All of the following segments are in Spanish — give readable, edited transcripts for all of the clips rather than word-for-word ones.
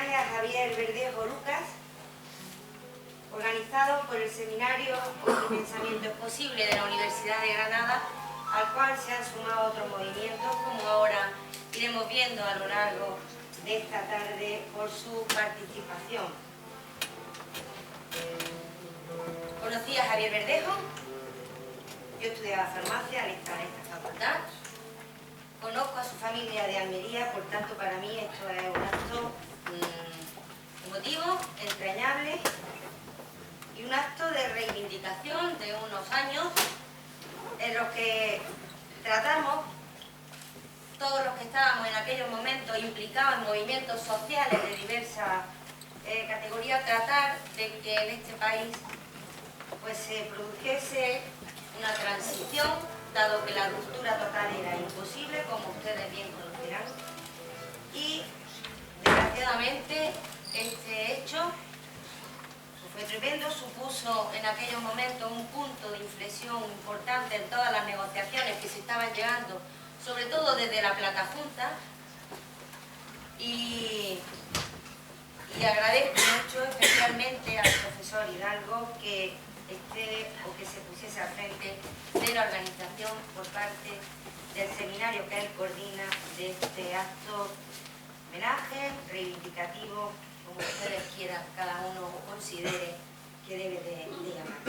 homenaje a Javier Verdejo Lucas, organizado por el Seminario Otro Pensamiento es Posible de la Universidad de Granada, al cual se han sumado otros movimientos, como ahora iremos viendo a lo largo de esta tarde por su participación. Conocí a Javier Verdejo, yo estudiaba farmacia al estar en esta facultad. Conozco a su familia de Almería, por tanto para mí esto es un acto emotivo, entrañable y un acto de reivindicación de unos años en los que tratamos, todos los que estábamos en aquellos momentos implicados en movimientos sociales de diversas categorías, tratar de que en este país pues se produjese una transición, dado que la ruptura total era imposible, como ustedes bien conocerán. Y desgraciadamente este hecho fue tremendo, supuso en aquellos momentos un punto de inflexión importante en todas las negociaciones que se estaban llevando, sobre todo desde la Plataforma, y agradezco mucho especialmente al profesor Hidalgo que se pusiese al frente de la organización por parte del seminario que él coordina de este acto homenaje, reivindicativo, como ustedes quieran, cada uno considere que debe de llamar.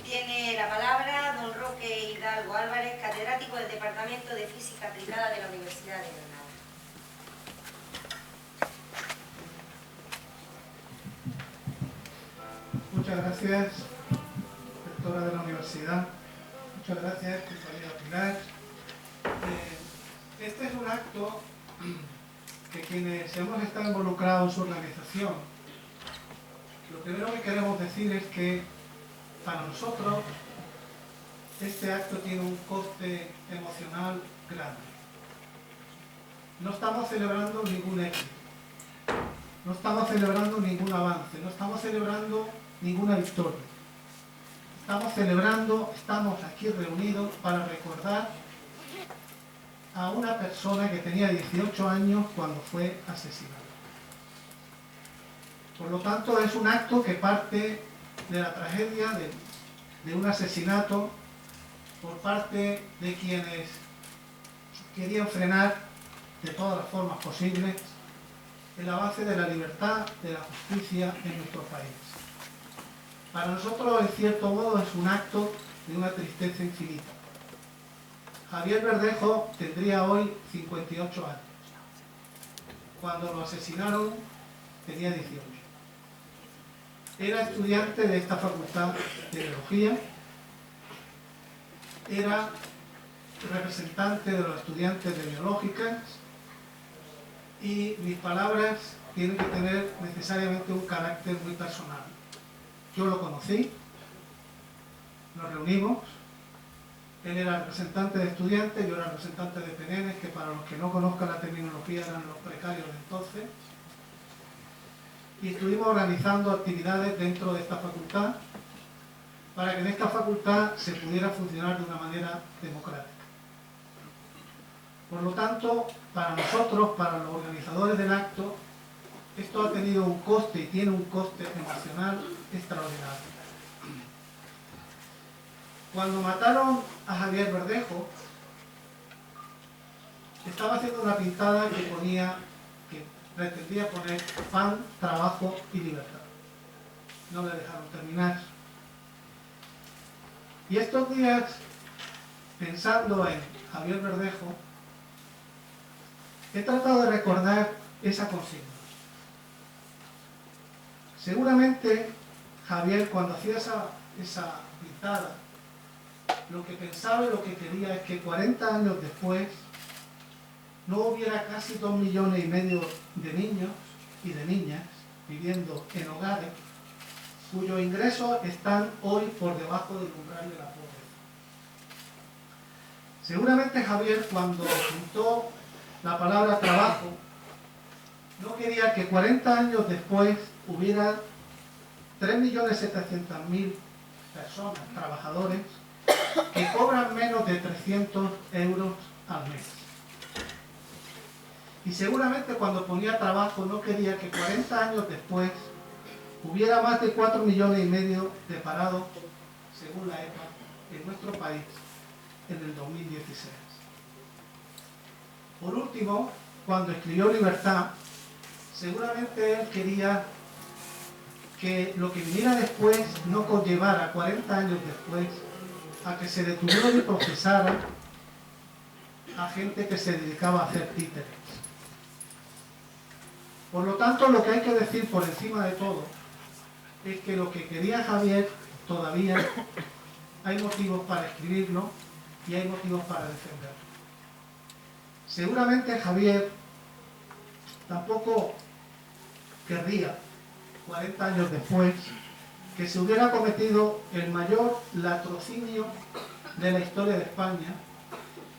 Tiene la palabra don Roque Hidalgo Álvarez, catedrático del Departamento de Física Aplicada de la Universidad de Granada. Muchas gracias, rectora de la universidad. Muchas gracias, compañera Pilar. Este es un acto que quienes hemos estado involucrados en su organización, lo primero que queremos decir es que para nosotros este acto tiene un coste emocional grande. No estamos celebrando ningún éxito, no estamos celebrando ningún avance, no estamos celebrando ninguna victoria. Estamos aquí reunidos para recordar a una persona que tenía 18 años cuando fue asesinada. Por lo tanto, es un acto que parte de la tragedia de un asesinato por parte de quienes querían frenar de todas las formas posibles el avance de la libertad, de la justicia en nuestro país. Para nosotros, en cierto modo, es un acto de una tristeza infinita. Javier Verdejo tendría hoy 58 años. Cuando lo asesinaron tenía 18. Era estudiante de esta facultad de biología, era representante de los estudiantes de biológicas y mis palabras tienen que tener necesariamente un carácter muy personal. Yo lo conocí, nos reunimos, él era representante de estudiantes, yo era representante de PNN, que para los que no conozcan la terminología eran los precarios de entonces, y estuvimos organizando actividades dentro de esta facultad para que en esta facultad se pudiera funcionar de una manera democrática. Por lo tanto, para nosotros, para los organizadores del acto, esto ha tenido un coste y tiene un coste emocional extraordinario. Cuando mataron a Javier Verdejo, estaba haciendo una pintada que pretendía poner pan, trabajo y libertad. No le dejaron terminar. Y estos días, pensando en Javier Verdejo, he tratado de recordar esa consigna. Seguramente Javier, cuando hacía esa pintada, lo que pensaba y lo que quería es que 40 años después no hubiera casi 2,5 millones de niños y de niñas viviendo en hogares cuyos ingresos están hoy por debajo del umbral de la pobreza. Seguramente Javier, cuando pintó la palabra trabajo, no quería que 40 años después hubiera 3.700.000 personas, trabajadores, que cobran menos de 300 euros al mes. Y seguramente cuando ponía trabajo no quería que 40 años después hubiera más de 4,5 millones de parados, según la EPA, en nuestro país en el 2016. Por último, cuando escribió Libertad, seguramente él quería que lo que viniera después no conllevara 40 años después a que se detuviera y procesara a gente que se dedicaba a hacer títeres. Por lo tanto, lo que hay que decir por encima de todo es que lo que quería Javier todavía hay motivos para escribirlo y hay motivos para defenderlo. Seguramente Javier tampoco querría, 40 años después, que se hubiera cometido el mayor latrocinio de la historia de España,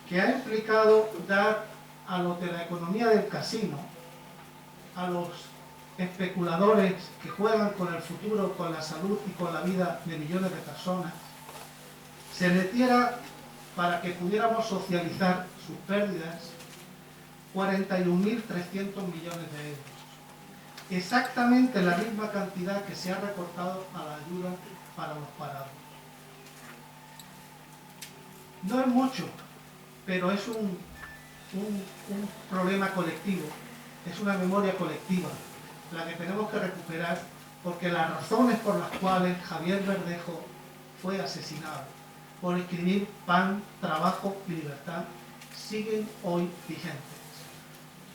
que ha implicado dar a los de la economía del casino, a los especuladores que juegan con el futuro, con la salud y con la vida de millones de personas, se les diera, para que pudiéramos socializar sus pérdidas, 41.300 millones de euros. Exactamente la misma cantidad que se ha recortado a la ayuda para los parados. No es mucho, pero es un problema colectivo, es una memoria colectiva, la que tenemos que recuperar, porque las razones por las cuales Javier Verdejo fue asesinado por escribir Pan, Trabajo y Libertad siguen hoy vigentes.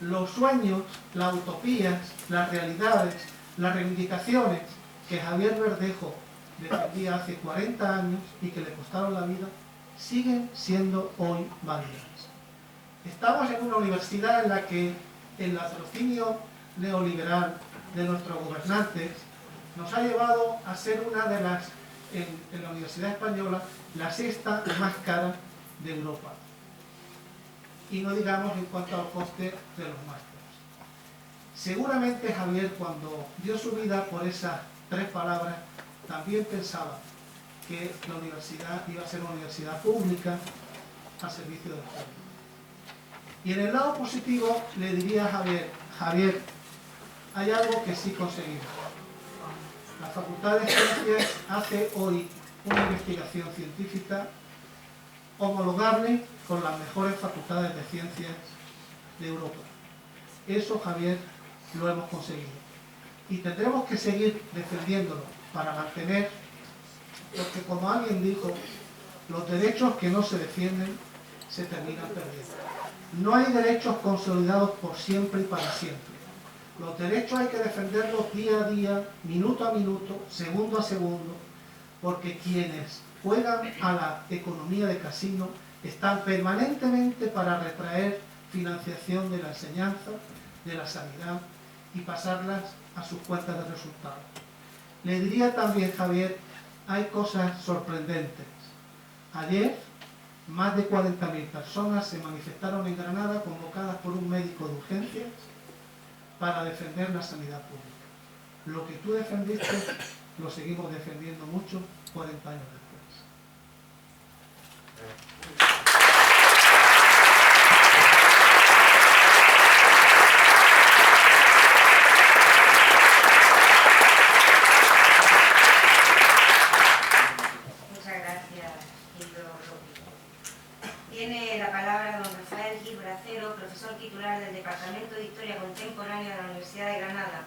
Los sueños, las utopías, las realidades, las reivindicaciones que Javier Verdejo defendía hace 40 años y que le costaron la vida, siguen siendo hoy válidas. Estamos en una universidad en la que el latrocinio neoliberal de nuestros gobernantes nos ha llevado a ser una de las, en la Universidad Española, la sexta más cara de Europa. Y no digamos en cuanto al coste de los másteres. Seguramente Javier, cuando dio su vida por esas 3 palabras, también pensaba que la universidad iba a ser una universidad pública a servicio del pueblo. Y en el lado positivo le diría a Javier, hay algo que sí conseguimos. La Facultad de Ciencias hace hoy una investigación científica homologable con las mejores facultades de ciencias de Europa. Eso, Javier, lo hemos conseguido. Y tendremos que seguir defendiéndolo para mantener, porque como alguien dijo, los derechos que no se defienden se terminan perdiendo. No hay derechos consolidados por siempre y para siempre. Los derechos hay que defenderlos día a día, minuto a minuto, segundo a segundo, porque quienes juegan a la economía de casino están permanentemente para retraer financiación de la enseñanza, de la sanidad y pasarlas a sus cuentas de resultados. Le diría también, Javier, hay cosas sorprendentes. Ayer, más de 40.000 personas se manifestaron en Granada convocadas por un médico de urgencias para defender la sanidad pública. Lo que tú defendiste lo seguimos defendiendo mucho 40 años después. Muchas gracias, Hildo López. Tiene la palabra don Rafael Gil Bracero, profesor titular del Departamento de Historia Contemporánea de la Universidad de Granada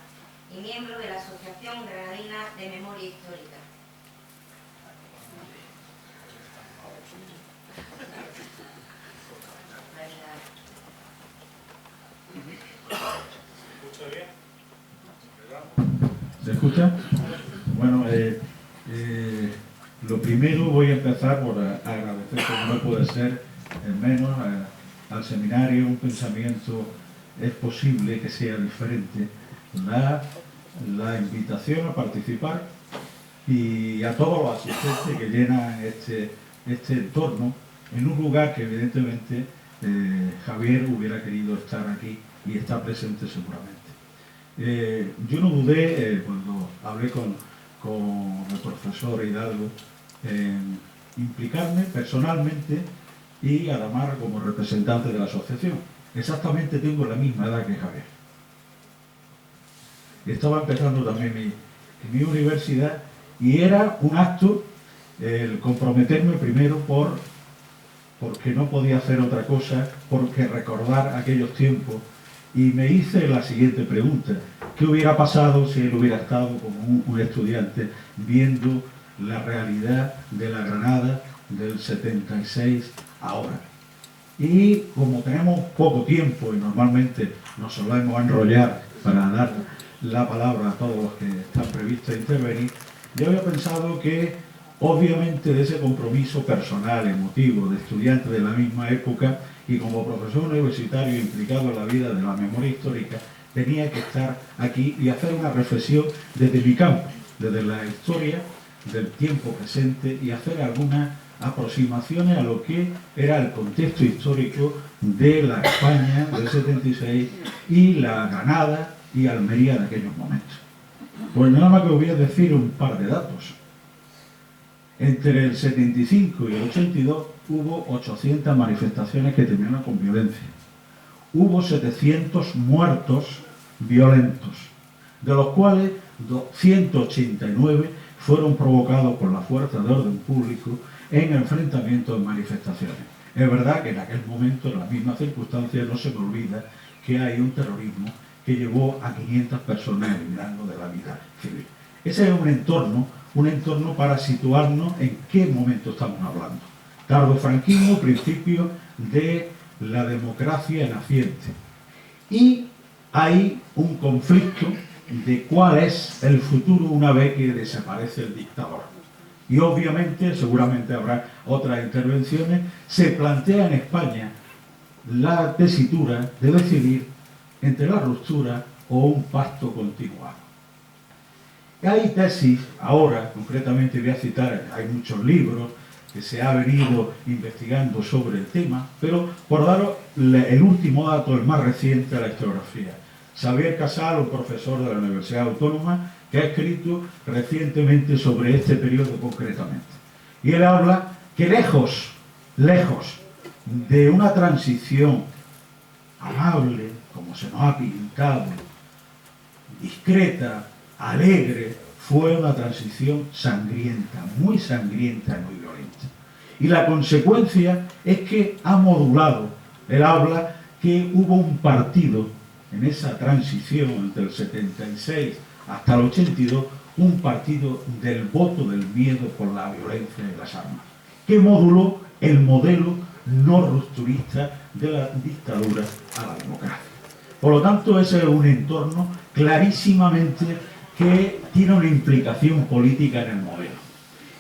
y miembro de la Asociación Granadina de Memoria Histórica. ¿Se escucha? Bueno, lo primero voy a empezar por agradecer, como no puede ser menos, al seminario Un Pensamiento es Posible que sea diferente, la invitación a participar y a todos los asistentes que llenan este entorno en un lugar que evidentemente Javier hubiera querido estar aquí y está presente seguramente. Yo no dudé cuando hablé con el profesor Hidalgo en implicarme personalmente y además como representante de la asociación. exactamente tengo la misma edad que Javier. Estaba empezando también mi universidad y era un acto el comprometerme primero porque no podía hacer otra cosa, porque recordar aquellos tiempos. Y me hice la siguiente pregunta: ¿qué hubiera pasado si él hubiera estado como un estudiante viendo la realidad de la Granada del 76 ahora? Y como tenemos poco tiempo y normalmente nos solemos enrollar para dar la palabra a todos los que están previstos a intervenir, yo había pensado que obviamente de ese compromiso personal, emotivo, de estudiante de la misma época y como profesor universitario implicado en la vida de la memoria histórica, tenía que estar aquí y hacer una reflexión desde mi campo, desde la historia del tiempo presente, y hacer algunas aproximaciones a lo que era el contexto histórico de la España del 76 y la Granada y Almería de aquellos momentos. Pues nada más que os voy a decir un par de datos. Entre el 75 y el 82 hubo 800 manifestaciones que terminaron con violencia. Hubo 700 muertos violentos, de los cuales 189 fueron provocados por las fuerzas de orden público en enfrentamientos en manifestaciones. Es verdad que en aquel momento, en las mismas circunstancias, no se me olvida que hay un terrorismo que llevó a 500 personas eliminando de la vida civil. Ese es un entorno para situarnos en qué momento estamos hablando. Tardofranquismo, principio de la democracia naciente. Y hay un conflicto de cuál es el futuro una vez que desaparece el dictador. Y obviamente, seguramente habrá otras intervenciones, se plantea en España la tesitura de decidir entre la ruptura o un pacto continuado. Hay tesis, ahora concretamente voy a citar, hay muchos libros que se ha venido investigando sobre el tema, pero por daros el último dato, el más reciente, de la historiografía. Xavier Casal, un profesor de la Universidad Autónoma, que ha escrito recientemente sobre este periodo concretamente. Y él habla que lejos de una transición amable, como se nos ha pintado, discreta, alegre, fue una transición sangrienta, muy violenta. Y la consecuencia es que ha modulado, él habla que hubo un partido en esa transición entre el 76 hasta el 82, un partido del voto del miedo por la violencia y las armas, que moduló el modelo no rupturista de la dictadura a la democracia. Por lo tanto, ese es un entorno clarísimamente que tiene una implicación política en el modelo.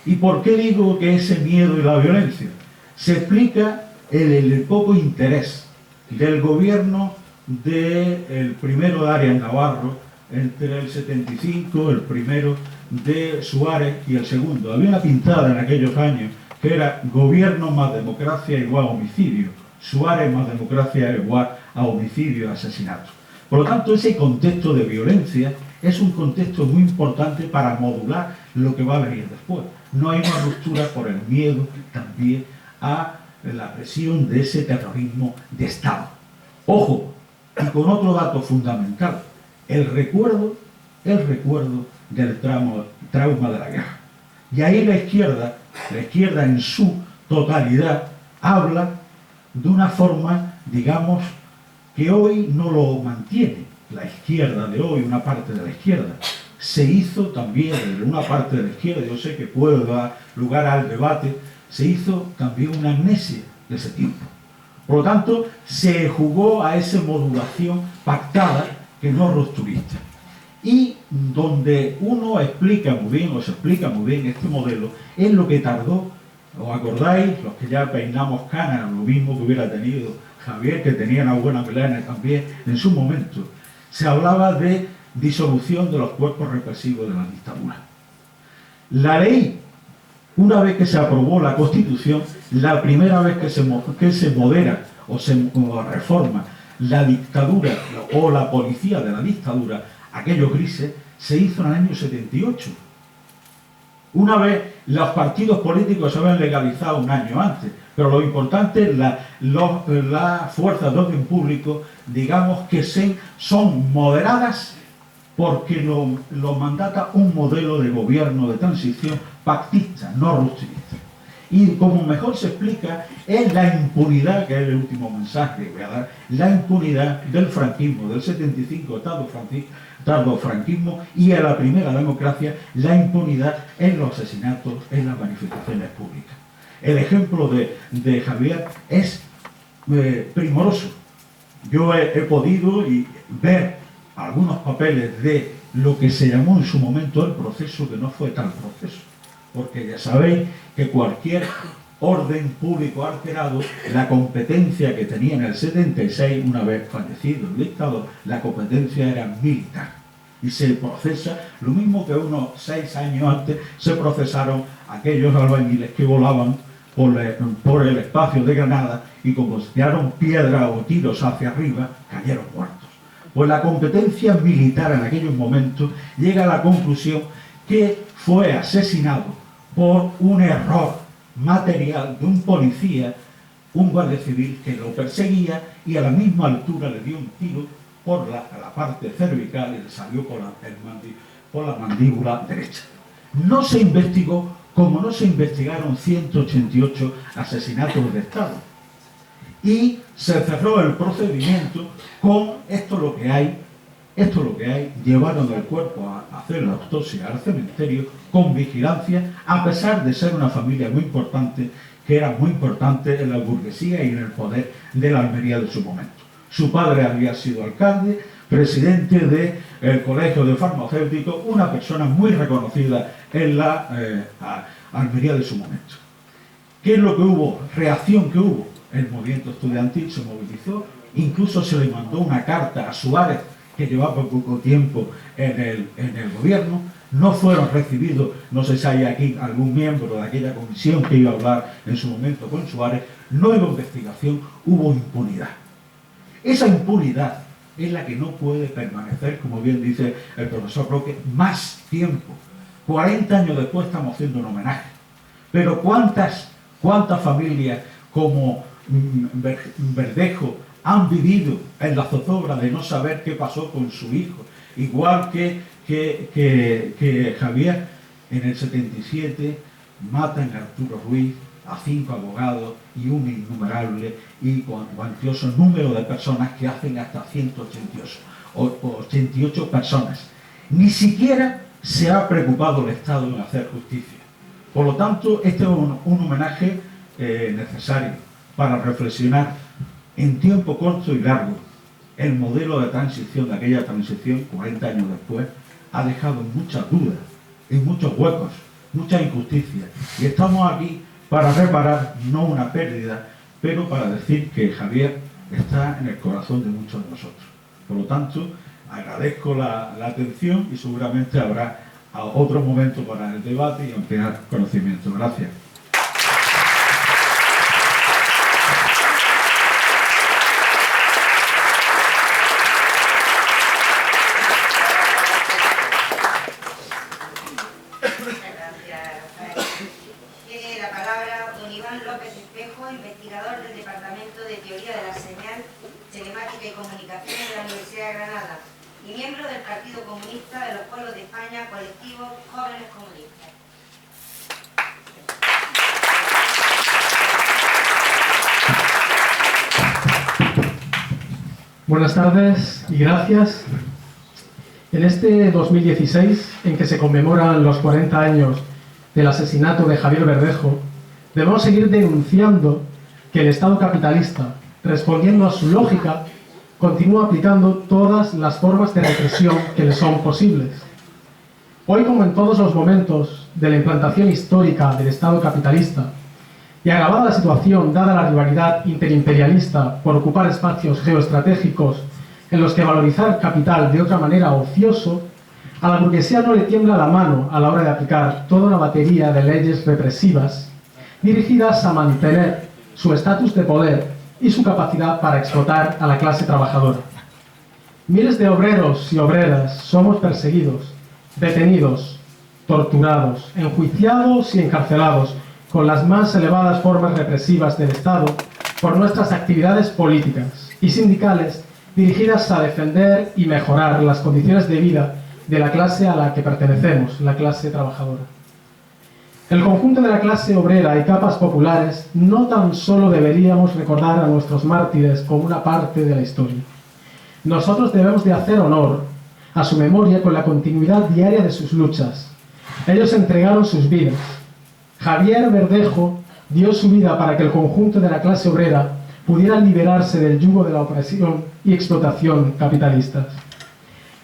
¿Y por qué digo que ese miedo y la violencia? Se explica el poco interés del gobierno del primero de Arias Navarro entre el 75, el primero de Suárez y el segundo. Había una pintada en aquellos años que era gobierno más democracia igual a homicidio, Suárez más democracia igual a homicidio y asesinato. Por lo tanto, ese contexto de violencia es un contexto muy importante para modular lo que va a venir después. No hay una ruptura por el miedo también a la presión de ese terrorismo de Estado. Ojo, y con otro dato fundamental, el recuerdo del trauma de la guerra. Y ahí la izquierda en su totalidad habla de una forma, digamos, que hoy no lo mantiene. La izquierda de hoy, una parte de la izquierda, se hizo también, desde una parte de la izquierda, yo sé que puede dar lugar al debate, se hizo también una amnesia de ese tiempo. Por lo tanto, se jugó a esa modulación pactada que no rupturista. Y donde uno explica muy bien, o se explica muy bien este modelo, es lo que tardó, ¿os acordáis? Los que ya peinamos canas, lo mismo que hubiera tenido Javier, que tenía una buena melena también en su momento. Se hablaba de disolución de los cuerpos represivos de la dictadura. La ley, una vez que se aprobó la Constitución, la primera vez que se modera o reforma la dictadura o la policía de la dictadura, aquellos grises, se hizo en el año 78. Una vez los partidos políticos se habían legalizado un año antes, pero lo importante es las fuerzas de orden público, digamos que son moderadas porque lo mandata un modelo de gobierno de transición pactista, no rupturista. Y como mejor se explica, es la impunidad, que es el último mensaje que voy a dar, la impunidad del franquismo, del 75 tardofranquismo, y a la primera democracia, la impunidad en los asesinatos, en las manifestaciones públicas. El ejemplo de Javier es primoroso. Yo he podido ver algunos papeles de lo que se llamó en su momento el proceso, que no fue tal proceso, porque ya sabéis que cualquier orden público alterado, la competencia que tenía en el 76, una vez fallecido el dictador, la competencia era militar. Y se procesa, lo mismo que unos 6 años antes se procesaron aquellos albañiles que volaban por el espacio de Granada y como tiraron piedras o tiros hacia arriba, cayeron muertos. Pues la competencia militar en aquellos momentos llega a la conclusión que fue asesinado por un error material de un policía, un guardia civil que lo perseguía y a la misma altura le dio un tiro por la parte cervical y le salió por la mandíbula derecha. No se investigó como no se investigaron 188 asesinatos de Estado. Y se cerró el procedimiento con esto lo que hay, llevaron el cuerpo a hacer la autopsia al cementerio con vigilancia, a pesar de ser una familia muy importante, que era muy importante en la burguesía y en el poder de la Almería de su momento. Su padre había sido alcalde, presidente del Colegio de Farmacéuticos, una persona muy reconocida en la Almería de su momento. ¿Qué es lo que hubo? Reacción que hubo. El movimiento estudiantil se movilizó, incluso se le mandó una carta a Suárez, que llevaba poco tiempo en el gobierno. No fueron recibidos, no sé si hay aquí algún miembro de aquella comisión que iba a hablar en su momento con Suárez. No hubo investigación, hubo impunidad. Esa impunidad es la que no puede permanecer, como bien dice el profesor Roque, más tiempo. 40 años después estamos haciendo un homenaje. Pero ¿cuántas familias como Verdejo han vivido en la zozobra de no saber qué pasó con su hijo? Igual que Javier, en el 77 matan a Arturo Ruiz, a 5 abogados y un innumerable y cuantioso número de personas que hacen hasta 188 personas. Ni siquiera se ha preocupado el Estado en hacer justicia. Por lo tanto, este es un homenaje necesario para reflexionar en tiempo corto y largo. El modelo de transición, de aquella transición, 40 años después, ha dejado muchas dudas, en muchos huecos, muchas injusticias. Y estamos aquí para reparar, no una pérdida, pero para decir que Javier está en el corazón de muchos de nosotros. Por lo tanto, agradezco la atención y seguramente habrá otro momento para el debate y ampliar conocimiento. Gracias. Investigador del Departamento de Teoría de la Señal, Telemática y Comunicación de la Universidad de Granada y miembro del Partido Comunista de los Pueblos de España, colectivo Jóvenes Comunistas. Buenas tardes y gracias. En este 2016, en que se conmemoran los 40 años del asesinato de Javier Verdejo, debemos seguir denunciando que el Estado capitalista, respondiendo a su lógica, continúa aplicando todas las formas de represión que le son posibles. Hoy, como en todos los momentos de la implantación histórica del Estado capitalista, y agravada la situación dada la rivalidad interimperialista por ocupar espacios geoestratégicos en los que valorizar capital de otra manera ocioso, a la burguesía no le tiembla la mano a la hora de aplicar toda una batería de leyes represivas dirigidas a mantener su estatus de poder y su capacidad para explotar a la clase trabajadora. Miles de obreros y obreras somos perseguidos, detenidos, torturados, enjuiciados y encarcelados con las más elevadas formas represivas del Estado por nuestras actividades políticas y sindicales dirigidas a defender y mejorar las condiciones de vida de la clase a la que pertenecemos, la clase trabajadora. El conjunto de la clase obrera y capas populares no tan solo deberíamos recordar a nuestros mártires como una parte de la historia. Nosotros debemos de hacer honor a su memoria con la continuidad diaria de sus luchas. Ellos entregaron sus vidas. Javier Verdejo dio su vida para que el conjunto de la clase obrera pudiera liberarse del yugo de la opresión y explotación capitalistas.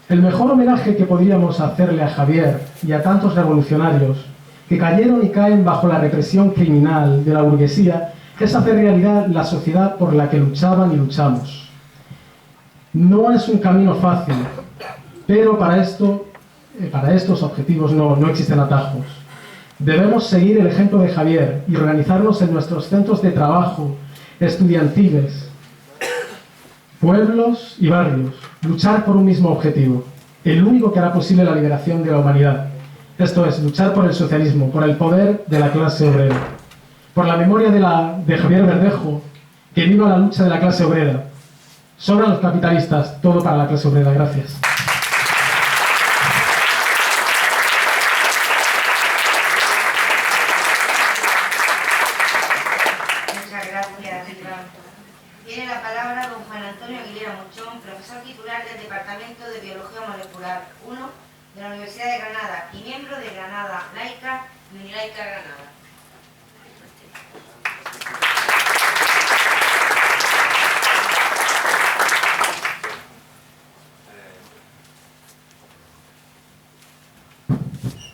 El mejor homenaje que podríamos hacerle a Javier y a tantos revolucionarios que cayeron y caen bajo la represión criminal de la burguesía es hacer realidad la sociedad por la que luchaban y luchamos. No es un camino fácil, pero para estos objetivos no existen atajos. Debemos seguir el ejemplo de Javier y organizarnos en nuestros centros de trabajo, estudiantiles, pueblos y barrios, luchar por un mismo objetivo, el único que hará posible la liberación de la humanidad. Esto es, luchar por el socialismo, por el poder de la clase obrera, por la memoria de Javier Verdejo, que viva la lucha de la clase obrera. Sobran los capitalistas, todo para la clase obrera. Gracias. Muchas gracias, Iván. Tiene la palabra don Juan Antonio Aguilera Muchón, profesor titular del Departamento de Biología Molecular 1 de la Universidad de Granada y miembro de Granada Laica y Unilaica Granada.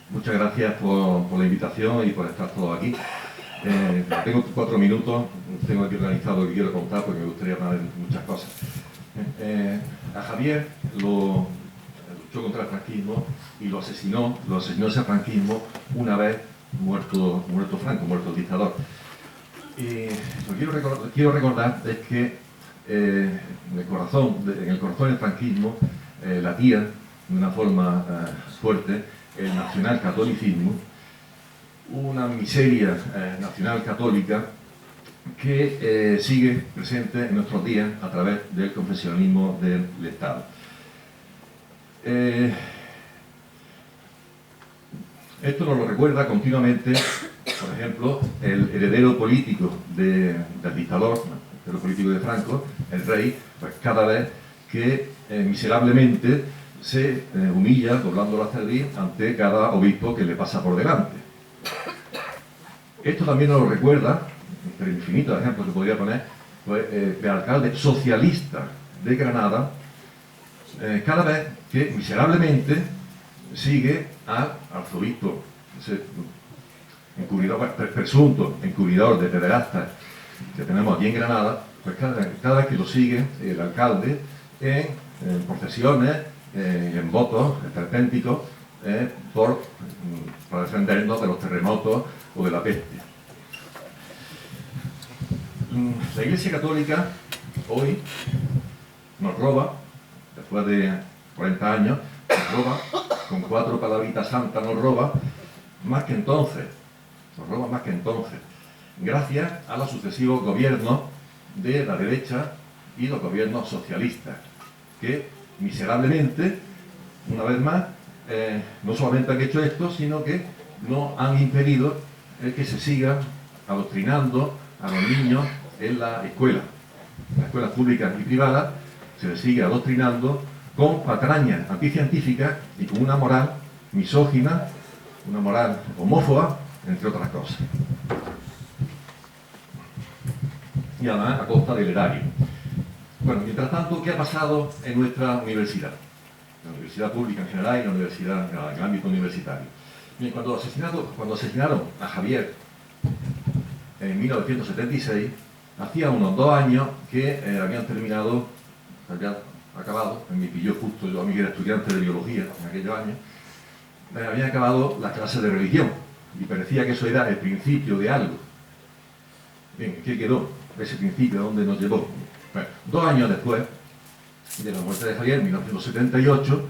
Muchas gracias por la invitación y por estar todos aquí. Tengo 4 minutos, tengo aquí organizado lo que quiero contar porque me gustaría hablar de muchas cosas. A Javier luchó contra el franquismo y lo asesinó ese franquismo una vez muerto Franco, muerto el dictador. Y lo que quiero recordar es que en el corazón del franquismo latía de una forma fuerte el nacionalcatolicismo, una miseria nacional católica que sigue presente en nuestros días a través del confesionalismo del Estado. Esto nos lo recuerda continuamente, por ejemplo, el heredero político del dictador, el heredero político de Franco, el rey, pues cada vez que miserablemente se humilla, doblando la cerviz, ante cada obispo que le pasa por delante. Esto también nos lo recuerda, entre infinitos ejemplos que podría poner, pues, el alcalde socialista de Granada, cada vez que miserablemente sigue al arzobispo, ese encubridor, presunto encubridor de pederastas que tenemos aquí en Granada, pues cada vez que lo sigue el alcalde en procesiones, en votos esperpénticos para defendernos de los terremotos o de la peste. La Iglesia Católica hoy nos roba, después de 40 años, nos roba, con 4 palabritas santas nos roba más que entonces, gracias a los sucesivos gobiernos de la derecha y los gobiernos socialistas, que miserablemente, una vez más, no solamente han hecho esto, sino que no han impedido que se siga adoctrinando a los niños en las escuelas públicas y privadas, se les sigue adoctrinando con patrañas anticientíficas y con una moral misógina, una moral homófoba, entre otras cosas. Y además a costa del erario. Bueno, mientras tanto, ¿qué ha pasado en nuestra universidad? La universidad pública en general y la universidad en el ámbito universitario. Bien, cuando asesinaron a Javier en 1976, hacía unos 2 años que habían acabado, me pilló justo, yo a mí que era estudiante de biología en aquellos años, habían acabado las clases de religión y parecía que eso era el principio de algo. Bien, ¿qué quedó? Ese principio, ¿a dónde nos llevó? Bueno, 2 años después de la muerte de Javier, en 1978,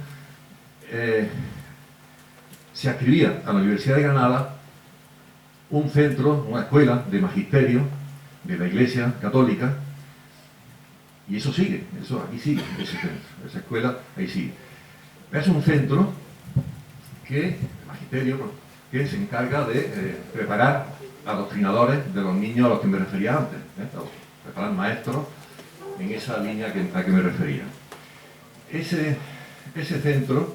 se adscribía a la Universidad de Granada un centro, una escuela de magisterio de la Iglesia Católica, y eso sigue, eso aquí sigue, ese centro, esa escuela ahí sigue. Es un centro que, magisterio, que se encarga de preparar adoctrinadores de los niños a los que me refería antes, preparar maestros en esa línea a que me refería. Ese centro,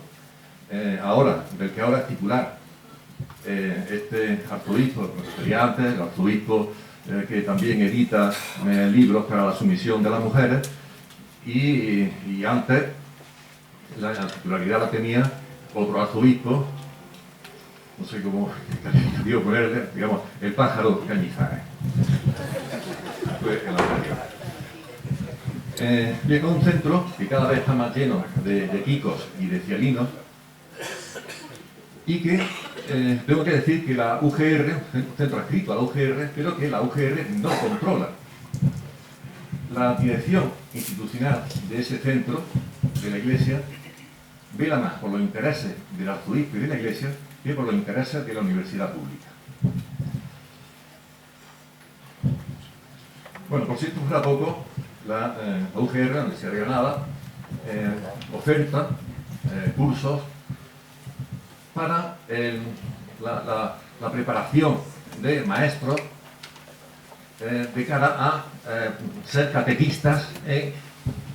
del que ahora es titular este arzobispo, me refería antes, el arzobispo que también edita libros para la sumisión de las mujeres, y antes la titularidad la tenía otro arzobispo, no sé cómo calificativo ponerle, digamos, el pájaro Cañizares. Fue el anterior. Llega un centro que cada vez está más lleno de quicos y de cialinos, y que tengo que decir que la UGR, un centro adscrito a la UGR, pero que la UGR no controla. La dirección institucional de ese centro, de la Iglesia, vela más por los intereses del arzobispo y de la Iglesia que por los intereses de la universidad pública. Bueno, por si esto fuera poco, la UGR, la Universidad de Granada, oferta cursos para la preparación de maestros de cara a ser catequistas en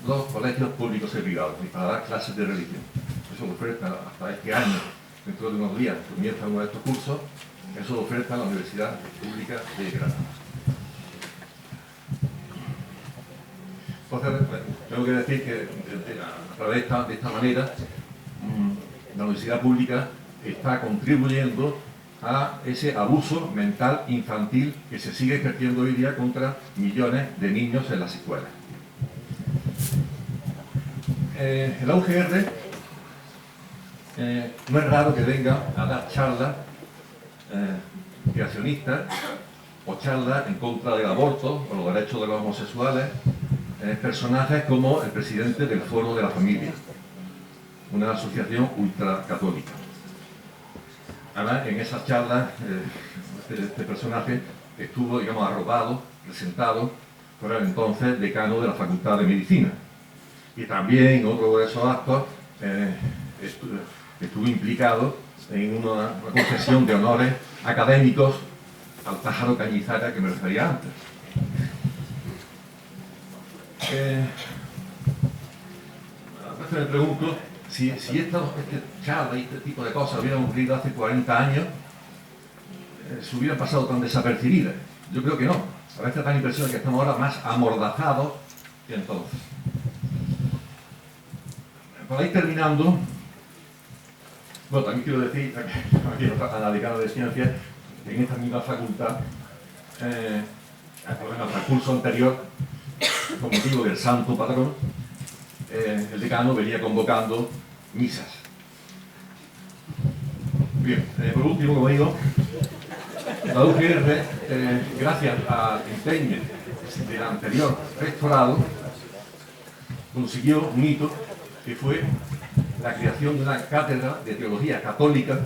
los colegios públicos y privados y para dar clases de religión. Eso lo oferta hasta este año, dentro de unos días, comienza uno de estos cursos, eso lo oferta la Universidad Pública de Granada. Entonces, tengo que decir que a través de esta manera, la Universidad Pública está contribuyendo a ese abuso mental infantil que se sigue ejerciendo hoy día contra millones de niños en las escuelas. La UGR no es raro que venga a dar charlas creacionistas o charlas en contra del aborto o los derechos de los homosexuales, personajes como el presidente del Foro de la Familia, una asociación ultracatólica. Además, en esas charlas, este personaje estuvo, digamos, arropado, presentado por el entonces decano de la Facultad de Medicina. Y también en otro de esos actos estuvo implicado en una concesión de honores académicos al pájaro Cañizares que me refería antes. A veces me pregunto si esta charla y este tipo de cosas hubieran ocurrido hace 40 años, se hubieran pasado tan desapercibidas. Yo creo que no. A veces da la impresión de que estamos ahora más amordazados que entonces. Para ir terminando, bueno, también quiero decir, aquí a la decana de Ciencias, en esta misma facultad, en el curso anterior, con motivo del Santo Patrón, el decano venía convocando misas. Bien, por último, como digo, la UGR, gracias al empeño del anterior rectorado, consiguió un hito que fue la creación de una cátedra de teología católica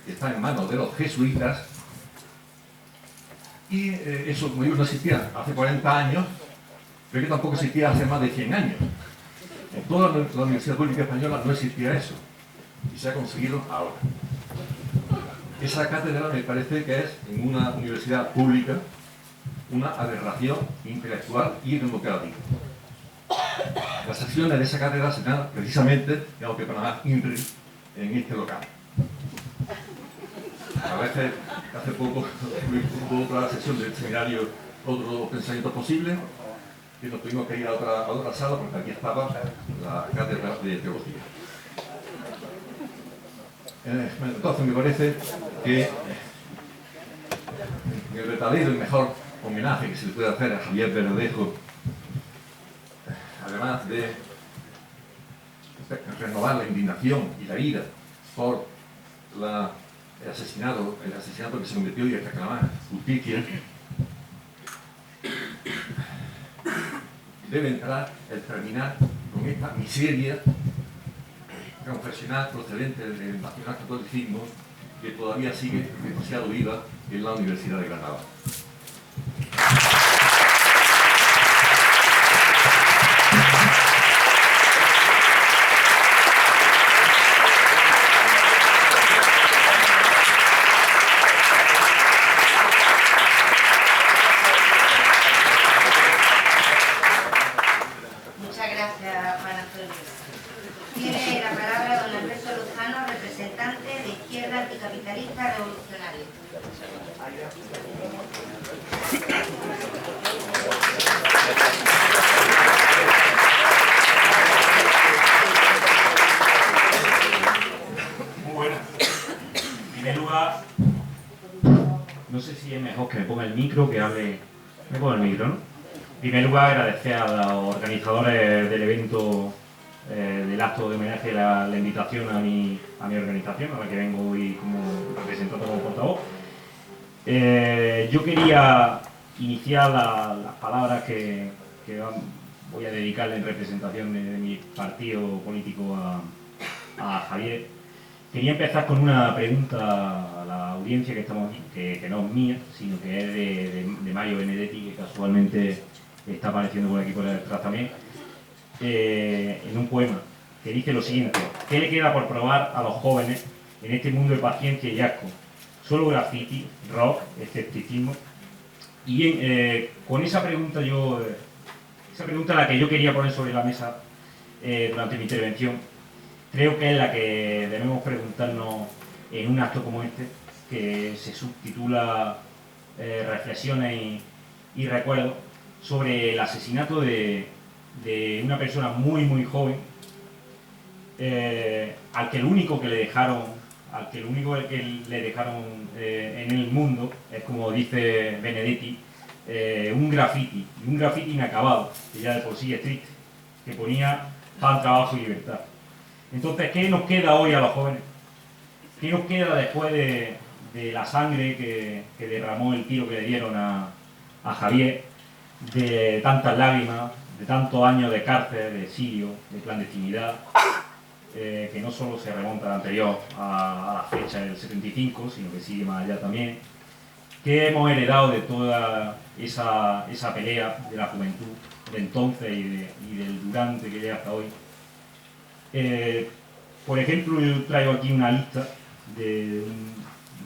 que está en manos de los jesuitas, y eso, como digo, no existía hace 40 años, pero que tampoco existía hace más de 100 años. En toda la Universidad Pública Española no existía eso, y se ha conseguido ahora. Esa cátedra me parece que es, en una universidad pública, una aberración intelectual y democrática. Las sesiones de esa cátedra se dan precisamente, digamos, que para más INRI en este local. A veces, hace poco, hubo otra sesión del seminario Otros Pensamientos Posibles, y nos tuvimos que ir a otra sala, porque aquí estaba la cátedra de teología. Entonces me parece que el verdadero y mejor homenaje que se le puede hacer a Javier Verdejo, además de renovar la indignación y la ira por el asesinato que se cometió y el reclamar justicia, debe entrar el terminar con esta miseria confesional procedente del nacional catolicismo que todavía sigue demasiado viva en la Universidad de Granada. Muchas gracias, Juan Antonio. Tiene la palabra don Alberto Lozano, representante de Izquierda Anticapitalista Revolucionaria. Muy buenas. En primer lugar, no sé si es mejor que me ponga el micro, que hable. Me pongo el micro, ¿no? En primer lugar, agradecer a los organizadores del evento, del acto de homenaje, la invitación a mi organización, a la que vengo hoy como representante, como portavoz. Yo quería iniciar las palabras que voy a dedicarle en representación de mi partido político a Javier. Quería empezar con una pregunta a la audiencia que estamos aquí, que no es mía, sino que es de Mario Benedetti, que casualmente está apareciendo por aquí por detrás también, en un poema que dice lo siguiente: ¿qué le queda por probar a los jóvenes en este mundo de paciencia y asco? Solo graffiti, rock, escepticismo. Y con esa pregunta esa pregunta la que yo quería poner sobre la mesa durante mi intervención, creo que es la que debemos preguntarnos en un acto como este, que se subtitula Reflexiones y Recuerdos, sobre el asesinato de una persona muy muy joven, al que lo único que le dejaron en el mundo es, como dice Benedetti, un graffiti inacabado, que ya de por sí es triste, que ponía pan, trabajo y libertad. Entonces, ¿qué nos queda hoy a los jóvenes? ¿Qué nos queda después de la sangre que derramó el tiro que le dieron a Javier, de tantas lágrimas, de tantos años de cárcel, de exilio, de clandestinidad, que no solo se remonta al anterior a la fecha del 75, sino que sigue más allá también? ¿Qué hemos heredado de toda esa pelea de la juventud de entonces y del durante que llega hasta hoy? Por ejemplo, yo traigo aquí una lista de un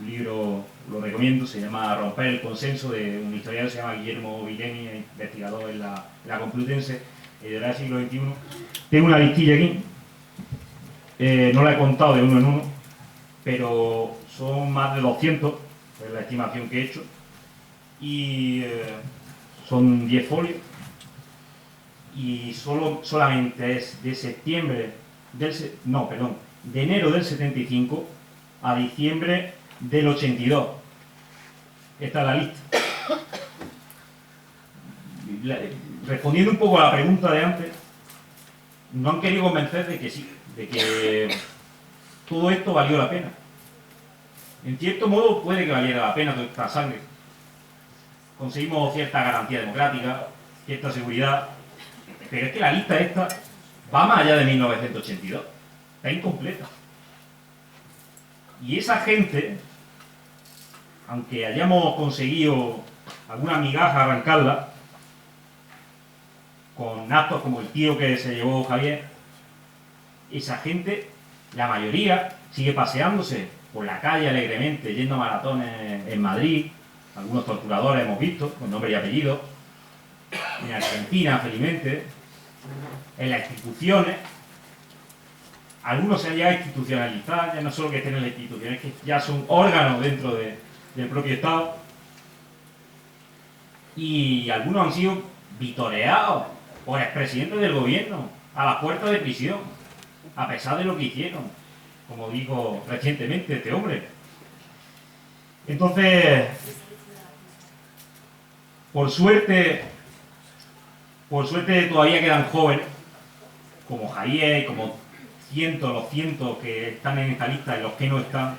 libro, lo recomiendo, se llama Romper el consenso, de un historiador que se llama Guillermo Villeni, investigador en la Complutense, de la siglo XXI. Tengo una listilla aquí, no la he contado de uno en uno, pero son más de 200, es la estimación que he hecho, y son 10 folios, y solamente es de de enero del 75 a diciembre del 82. Esta es la lista. Respondiendo un poco a la pregunta de antes, no han querido convencer de que sí, de que todo esto valió la pena. En cierto modo puede que valiera la pena toda esta sangre. Conseguimos cierta garantía democrática, cierta seguridad, pero es que la lista esta va más allá de 1982, está incompleta. Y esa gente, aunque hayamos conseguido alguna migaja arrancarla, con actos como el tiro que se llevó Javier, esa gente, la mayoría, sigue paseándose por la calle alegremente, yendo a maratones en Madrid. Algunos torturadores hemos visto, con nombre y apellido, en Argentina, felizmente, en las instituciones. Algunos se han llegado a institucionalizar, ya no solo que estén en las instituciones, que ya son órganos dentro del propio Estado. Y algunos han sido vitoreados por expresidentes del gobierno a las puertas de prisión, a pesar de lo que hicieron, como dijo recientemente este hombre. Entonces, por suerte todavía quedan jóvenes, como Javier, como los cientos que están en esta lista y los que no están,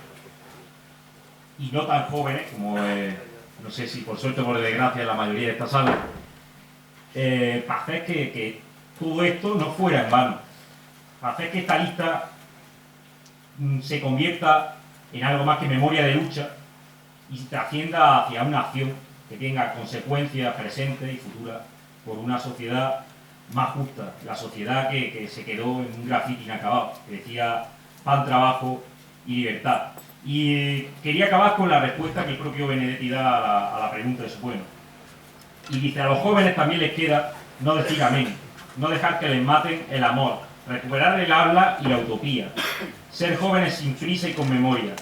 y no tan jóvenes, como no sé si por suerte o por desgracia la mayoría de esta sala, para hacer que todo esto no fuera en vano, para hacer que esta lista se convierta en algo más que memoria de lucha y trascienda hacia una acción que tenga consecuencias presentes y futuras por una sociedad más justa, la sociedad que se quedó en un grafiti inacabado, que decía pan, trabajo y libertad. Y quería acabar con la respuesta que el propio Benedetti da a la pregunta de su bueno. Y dice, a los jóvenes también les queda no decir amén, no dejar que les maten el amor, recuperar el habla y la utopía, ser jóvenes sin prisa y con memoria,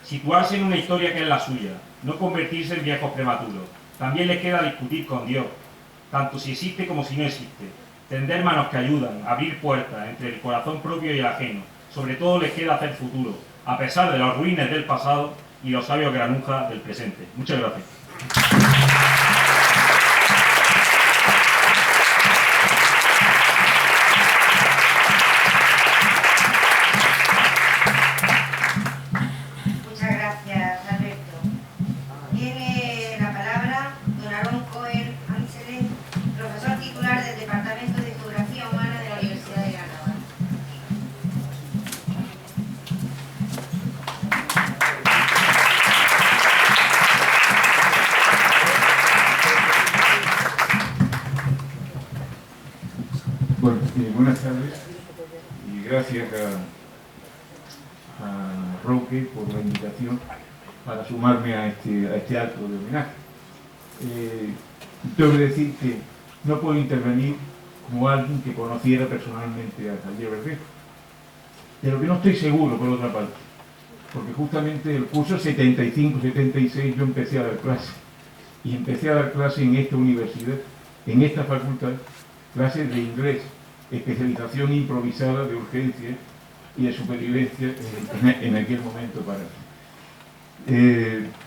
situarse en una historia que es la suya, no convertirse en viejos prematuros. También les queda discutir con Dios, tanto si existe como si no existe, tender manos que ayudan, abrir puertas entre el corazón propio y el ajeno. Sobre todo les queda hacer futuro, a pesar de los ruines del pasado y los sabios granujas del presente. Muchas gracias. Muchas gracias, Alberto. Tiene la palabra don Aarón Cohen Ángeles, profesor titular del Departamento de Geografía Humana de la Universidad de Granada. Bueno, buenas tardes y gracias a Roque por la invitación para sumarme a este acto de homenaje. Tengo que decir que no puedo intervenir como alguien que conociera personalmente a Javier Verdejo, de lo que no estoy seguro, por otra parte, porque justamente el curso 75-76 yo empecé a dar clase, y empecé a dar clase en esta universidad, en esta facultad, clases de inglés, especialización improvisada de urgencia y de supervivencia en aquel momento para mí.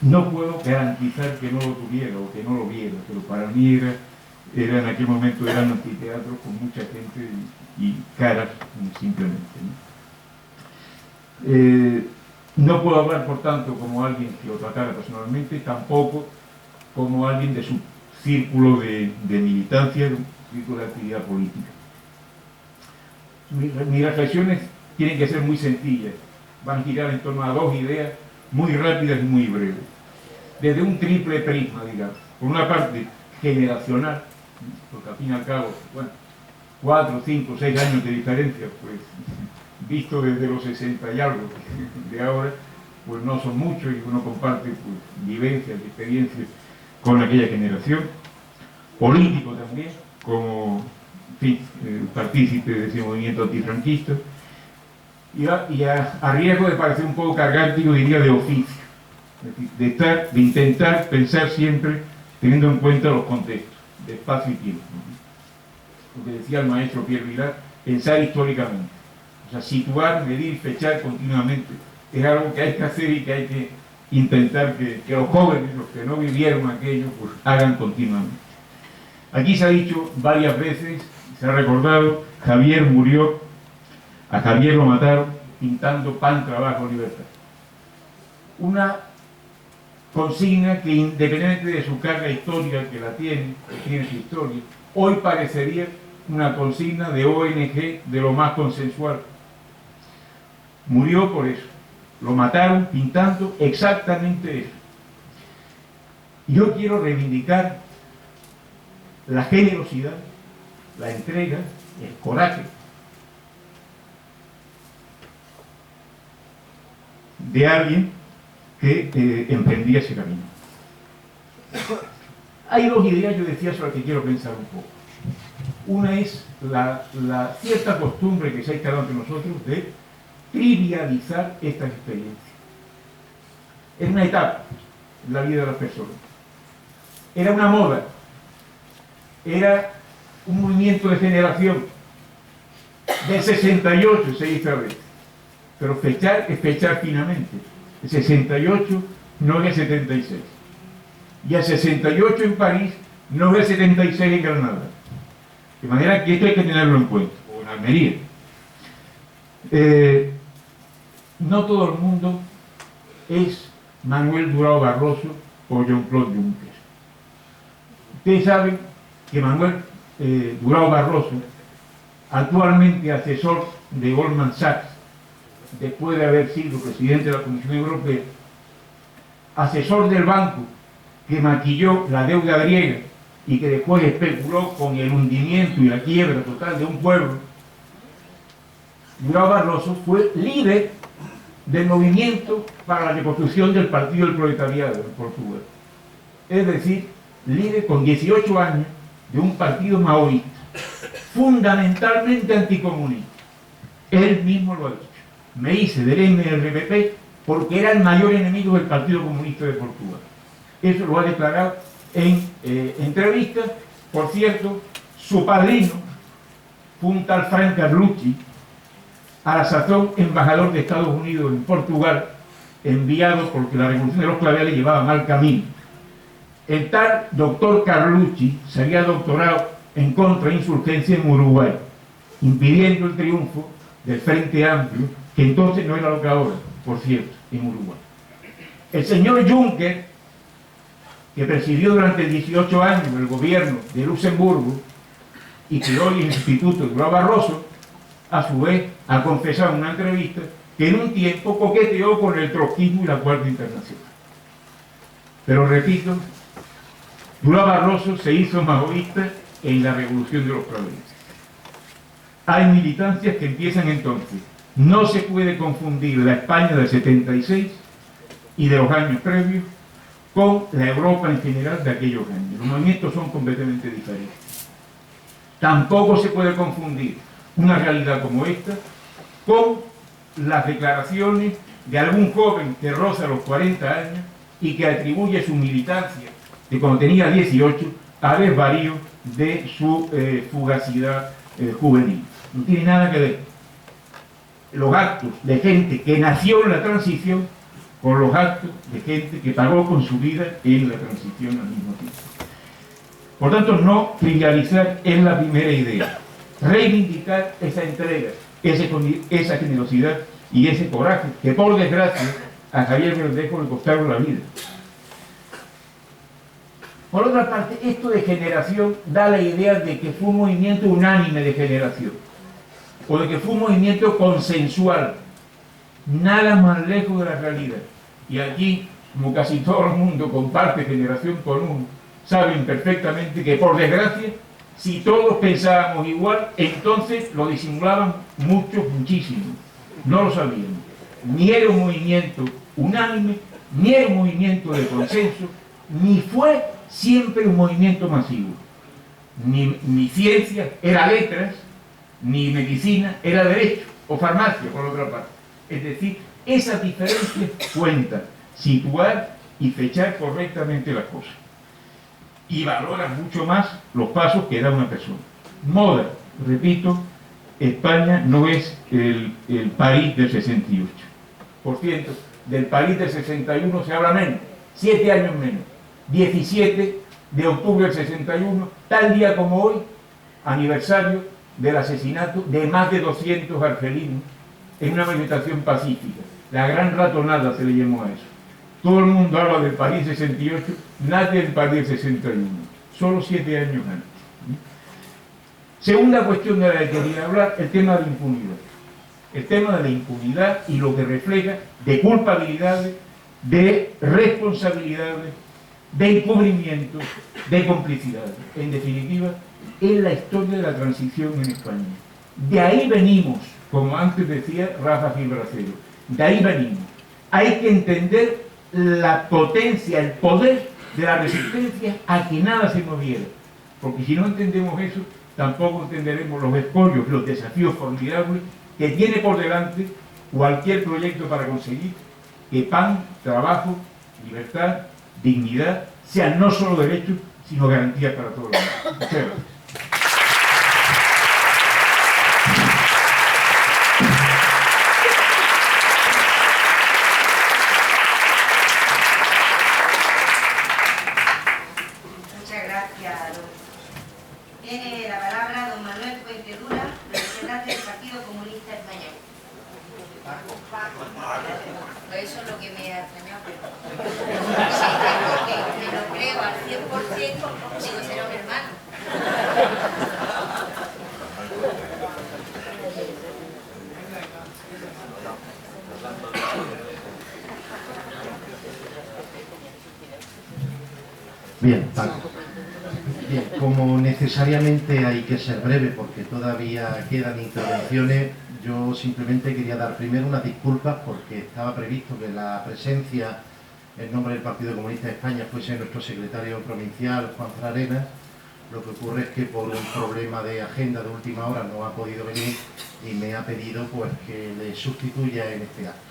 No puedo garantizar que no lo tuviera o que no lo viera, pero para mí era en aquel momento eran anfiteatros con mucha gente y caras simplemente, ¿no? No puedo hablar, por tanto, como alguien que lo tratara personalmente, tampoco como alguien de su círculo de militancia, de un círculo de actividad política. Mis reflexiones tienen que ser muy sencillas, van a girar en torno a dos ideas muy rápidas y muy breves. Desde un triple prisma, digamos. Por una parte, generacional, porque al fin y al cabo, bueno, 4, 5, 6 años de diferencia, pues, visto desde los 60 y algo de ahora, pues no son muchos y uno comparte pues, vivencias y experiencias con aquella generación. Político también, como partícipe de ese movimiento antifranquista, y a riesgo de parecer un poco cargante, yo diría de oficio, es decir, de intentar pensar siempre teniendo en cuenta los contextos, de espacio y tiempo. Lo que decía el maestro Pierre Vilar, pensar históricamente, o sea, situar, medir, fechar continuamente, es algo que hay que hacer y que hay que intentar que los jóvenes, los que no vivieron aquello, pues hagan continuamente. Aquí se ha dicho varias veces, se ha recordado, Javier murió, a Javier lo mataron pintando pan, trabajo, libertad. Una consigna que independientemente de su carga histórica, que la tiene, que tiene su historia, hoy parecería una consigna de ONG de lo más consensual. Murió por eso. Lo mataron pintando exactamente eso. Yo quiero reivindicar la generosidad, la entrega, el coraje de alguien que emprendía ese camino. Hay dos ideas, yo decía, sobre las que quiero pensar un poco. Una es la cierta costumbre que se ha instalado entre nosotros de trivializar estas experiencias. Es una etapa en la vida de las personas. Era una moda, era un movimiento de generación. Del 68 se dice a veces, pero fechar es fechar finamente. El 68 no es el 76. Y el 68 en París no es el 76 en Granada. De manera que esto hay que tenerlo en cuenta, o en Almería. No todo el mundo es Manuel Durão Barroso o Jean-Claude Juncker. Ustedes saben que Manuel Durão Barroso, actualmente asesor de Goldman Sachs después de haber sido presidente de la Comisión Europea, asesor del banco que maquilló la deuda griega y que después especuló con el hundimiento y la quiebra total de un pueblo, Durão Barroso fue líder del movimiento para la reconstrucción del Partido del Proletariado en Portugal. Es decir, líder con 18 años de un partido maoísta, fundamentalmente anticomunista. Él mismo lo ha dicho. Me hice del MRPP porque era el mayor enemigo del Partido Comunista de Portugal. Eso lo ha declarado en entrevistas. Por cierto, su padrino fue un tal Frank Carlucci, a la sazón embajador de Estados Unidos en Portugal, enviado porque la revolución de los claveles llevaba mal camino. El tal doctor Carlucci se había doctorado en contrainsurgencia en Uruguay, impidiendo el triunfo del Frente Amplio, que entonces no era lo que ahora, por cierto, en Uruguay. El señor Juncker, que presidió durante 18 años el gobierno de Luxemburgo y creó el Instituto Durão Barroso, a su vez ha confesado en una entrevista que en un tiempo coqueteó con el trotskismo y la Cuarta Internacional. Pero repito, Durão Barroso se hizo maoísta en la Revolución de los Claveles. Hay militancias que empiezan entonces. No se puede confundir la España del 76 y de los años previos con la Europa en general de aquellos años. Los movimientos son completamente diferentes. Tampoco se puede confundir una realidad como esta con las declaraciones de algún joven que roza los 40 años y que atribuye su militancia de cuando tenía 18 a desvarío de su fugacidad juvenil. No tiene nada que ver los actos de gente que nació en la transición con los actos de gente que pagó con su vida en la transición al mismo tiempo. Por tanto, no trivializar es la primera idea. Reivindicar esa entrega, esa generosidad y ese coraje que, por desgracia, a Javier Verdejo le costaron la vida. Por otra parte, esto de generación da la idea de que fue un movimiento unánime de generación, o de que fue un movimiento consensual. Nada más lejos de la realidad. Y aquí, como casi todo el mundo comparte generación con uno, saben perfectamente que, por desgracia, si todos pensábamos igual, entonces lo disimulaban muchos, muchísimo. No lo sabían. Ni era un movimiento unánime, ni era un movimiento de consenso, ni fue siempre un movimiento masivo. Ni ciencia era letras, ni medicina era derecho, o farmacia, por otra parte. Es decir, esas diferencias cuentan situar y fechar correctamente las cosas. Y valoran mucho más los pasos que da una persona. Moda, repito, España no es el París del 68. Por cierto, del París del 61 se habla menos, 7 años menos. 17 de octubre del 61, tal día como hoy, aniversario del asesinato de más de 200 argelinos en una manifestación pacífica. La gran ratonada se le llamó a eso. Todo el mundo habla del París 68, nadie del París 61, solo 7 años antes. Segunda cuestión de la que quería hablar, el tema de la impunidad. El tema de la impunidad y lo que refleja de culpabilidades, de responsabilidades, de encubrimientos, de complicidades. En definitiva, es la historia de la transición en España. De ahí venimos, como antes decía Rafa Fibracero, de ahí venimos. Hay que entender la potencia, el poder de la resistencia a que nada se moviera. Porque si no entendemos eso, tampoco entenderemos los escollos, los desafíos formidables que tiene por delante cualquier proyecto para conseguir que pan, trabajo, libertad, dignidad sean no solo derechos, sino garantías para todos los demás. Muchas gracias. Muchas gracias, don. Tiene la palabra don Manuel Fuentealuna, representante del Partido Comunista Español. Pues eso es lo que me ha extrañado, pero sí, que me lo creo al 100%, digo, será un hermano. Bien, Paco. Bien, como necesariamente hay que ser breve porque todavía quedan intervenciones, yo simplemente quería dar primero unas disculpas porque estaba previsto que la presencia en nombre del Partido Comunista de España fuese nuestro secretario provincial, Juan Frarenas. Lo que ocurre es que por un problema de agenda de última hora no ha podido venir y me ha pedido pues que le sustituya en este acto.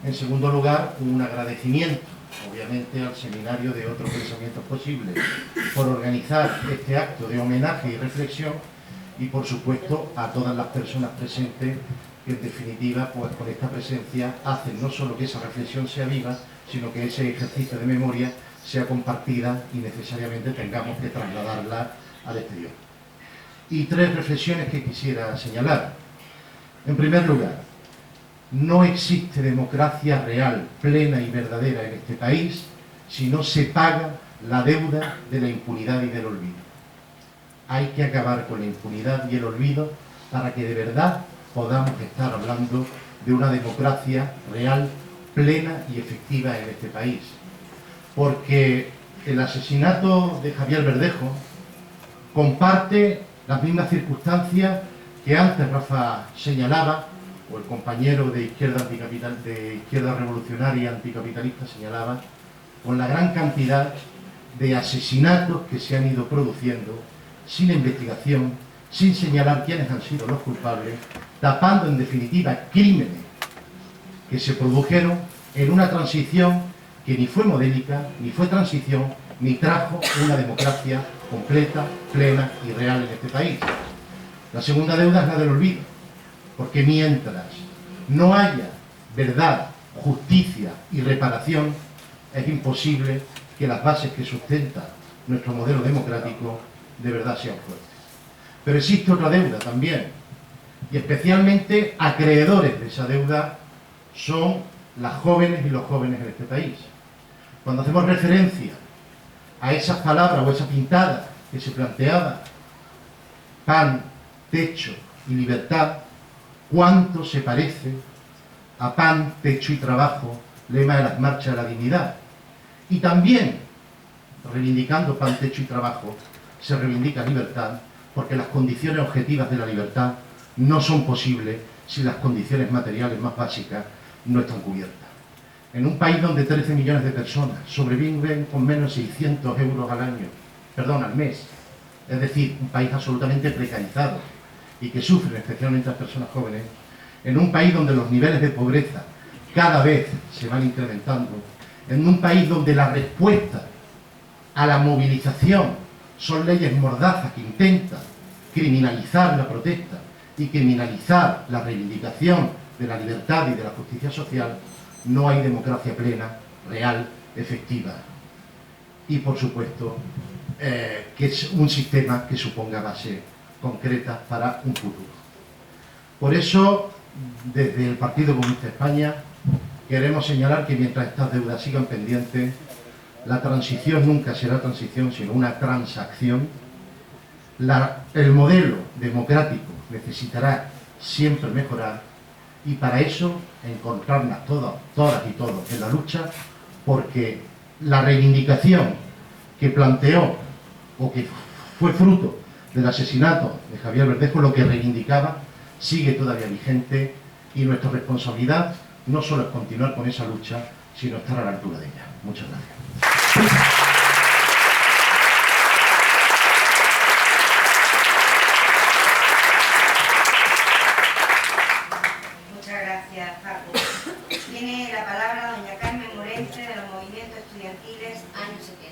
En segundo lugar, un agradecimiento, obviamente, al Seminario de Otros Pensamientos Posibles por organizar este acto de homenaje y reflexión y, por supuesto, a todas las personas presentes que, en definitiva, pues con esta presencia hacen no solo que esa reflexión sea viva, sino que ese ejercicio de memoria sea compartida y necesariamente tengamos que trasladarla al exterior. Y tres reflexiones que quisiera señalar. En primer lugar, no existe democracia real, plena y verdadera en este país si no se paga la deuda de la impunidad y del olvido. Hay que acabar con la impunidad y el olvido para que de verdad podamos estar hablando de una democracia real, plena y efectiva en este país. Porque el asesinato de Javier Verdejo comparte las mismas circunstancias que antes Rafa señalaba, o el compañero de Izquierda Revolucionaria Anticapitalista señalaba, con la gran cantidad de asesinatos que se han ido produciendo sin investigación, sin señalar quiénes han sido los culpables, tapando en definitiva crímenes que se produjeron en una transición que ni fue modélica, ni fue transición, ni trajo una democracia completa, plena y real en este país. La segunda deuda es la del olvido, porque mientras no haya verdad, justicia y reparación, es imposible que las bases que sustentan nuestro modelo democrático de verdad sean fuertes. Pero existe otra deuda también, y especialmente acreedores de esa deuda son las jóvenes y los jóvenes en este país. Cuando hacemos referencia a esas palabras o esa pintada que se planteaba, pan, techo y libertad, ¿cuánto se parece a pan, techo y trabajo, lema de las marchas de la dignidad? Y también, reivindicando pan, techo y trabajo, se reivindica libertad, porque las condiciones objetivas de la libertad no son posibles si las condiciones materiales más básicas no están cubiertas. En un país donde 13 millones de personas sobreviven con menos de 600 euros al mes, es decir, un país absolutamente precarizado y que sufren especialmente las personas jóvenes, en un país donde los niveles de pobreza cada vez se van incrementando, en un país donde la respuesta a la movilización son leyes mordazas que intentan criminalizar la protesta y criminalizar la reivindicación de la libertad y de la justicia social, no hay democracia plena, real, efectiva. Y, por supuesto, que es un sistema que suponga bases concretas para un futuro. Por eso, desde el Partido Comunista de España, queremos señalar que mientras estas deudas sigan pendientes, la transición nunca será transición, sino una transacción. El modelo democrático necesitará siempre mejorar, y para eso encontrarnos todas y todos en la lucha, porque la reivindicación que planteó o que fue fruto del asesinato de Javier Verdejo, lo que reivindicaba, sigue todavía vigente, y nuestra responsabilidad no solo es continuar con esa lucha, sino estar a la altura de ella. Muchas gracias. Tiene la palabra doña Carmen Morente, de los movimientos estudiantiles años 70.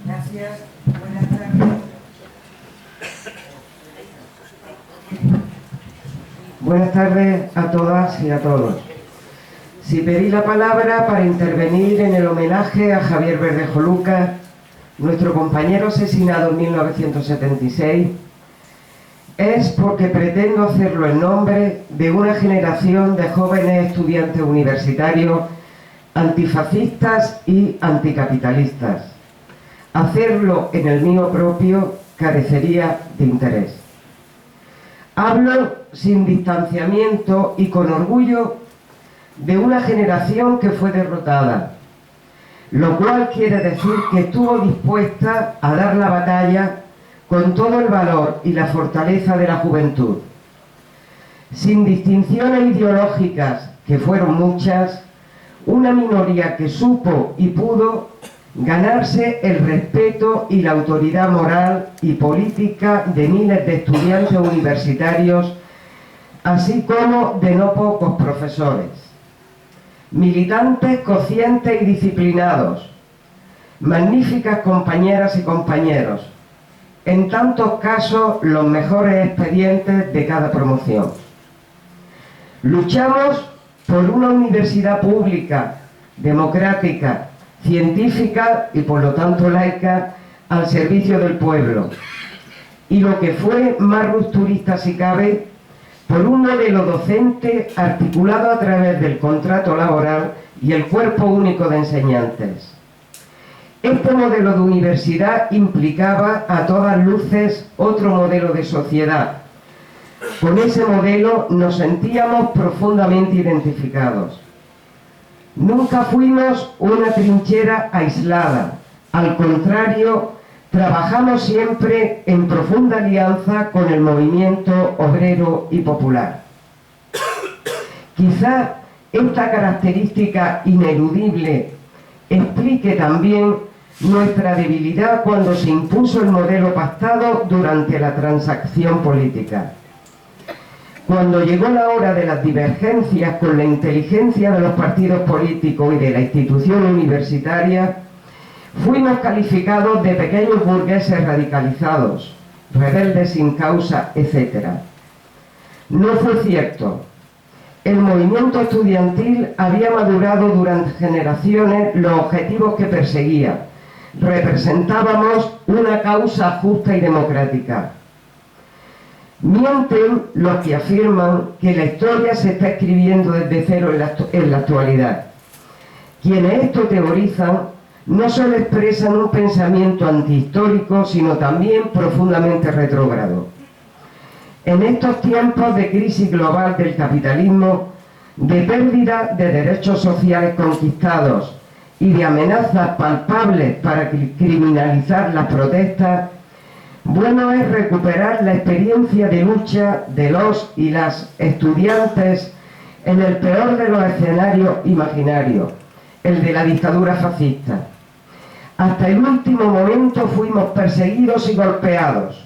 Gracias, buenas tardes. Buenas tardes a todas y a todos. Si pedí la palabra para intervenir en el homenaje a Javier Verdejo Lucas, nuestro compañero asesinado en 1976, es porque pretendo hacerlo en nombre de una generación de jóvenes estudiantes universitarios antifascistas y anticapitalistas. Hacerlo en el mío propio carecería de interés. Hablo sin distanciamiento y con orgullo de una generación que fue derrotada, lo cual quiere decir que estuvo dispuesta a dar la batalla con todo el valor y la fortaleza de la juventud. Sin distinciones ideológicas, que fueron muchas, una minoría que supo y pudo ganarse el respeto y la autoridad moral y política de miles de estudiantes universitarios, así como de no pocos profesores. Militantes conscientes y disciplinados, magníficas compañeras y compañeros, en tantos casos los mejores expedientes de cada promoción. Luchamos por una universidad pública, democrática, científica y por lo tanto laica, al servicio del pueblo. Y lo que fue más rupturista si cabe, por un modelo docente articulado a través del contrato laboral y el cuerpo único de enseñantes. Este modelo de universidad implicaba a todas luces otro modelo de sociedad. Con ese modelo nos sentíamos profundamente identificados. Nunca fuimos una trinchera aislada, al contrario, trabajamos siempre en profunda alianza con el movimiento obrero y popular. Quizá esta característica ineludible explique también nuestra debilidad cuando se impuso el modelo pactado durante la transacción política. Cuando llegó la hora de las divergencias con la inteligencia de los partidos políticos y de la institución universitaria, fuimos calificados de pequeños burgueses radicalizados, rebeldes sin causa, etc. No fue cierto. El movimiento estudiantil había madurado durante generaciones los objetivos que perseguía. Representábamos una causa justa y democrática. Mienten los que afirman que la historia se está escribiendo desde cero en la actualidad. Quienes esto teorizan no solo expresan un pensamiento antihistórico, sino también profundamente retrógrado. En estos tiempos de crisis global del capitalismo, de pérdida de derechos sociales conquistados y de amenazas palpables para criminalizar las protestas, bueno es recuperar la experiencia de lucha de los y las estudiantes en el peor de los escenarios imaginarios, el de la dictadura fascista. Hasta el último momento fuimos perseguidos y golpeados,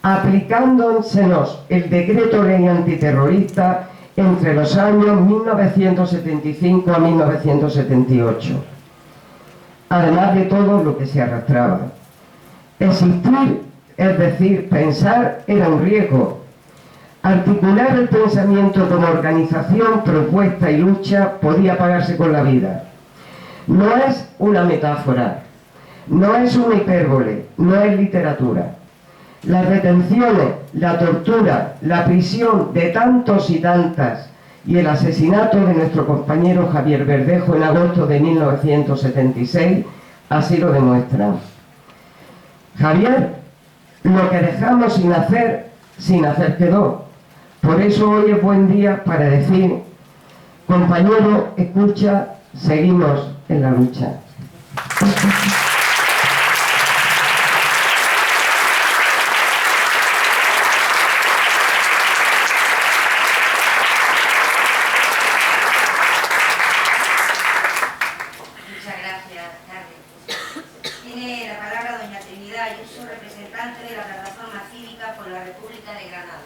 aplicándosenos el decreto ley antiterrorista entre los años 1975 a 1978. Además de todo lo que se arrastraba. Existir, es decir, pensar, era un riesgo. Articular el pensamiento como organización, propuesta y lucha podía pagarse con la vida. No es una metáfora, no es una hipérbole, no es literatura. Las retenciones, la tortura, la prisión de tantos y tantas y el asesinato de nuestro compañero Javier Verdejo en agosto de 1976 así lo demuestran. Javier, lo que dejamos sin hacer quedó. Por eso hoy es buen día para decir, compañero, escucha, seguimos en la lucha. Muchas gracias, Carmen. Tiene la palabra doña Trinidad Ayuso, representante de la Plataforma Cívica por la República de Granada.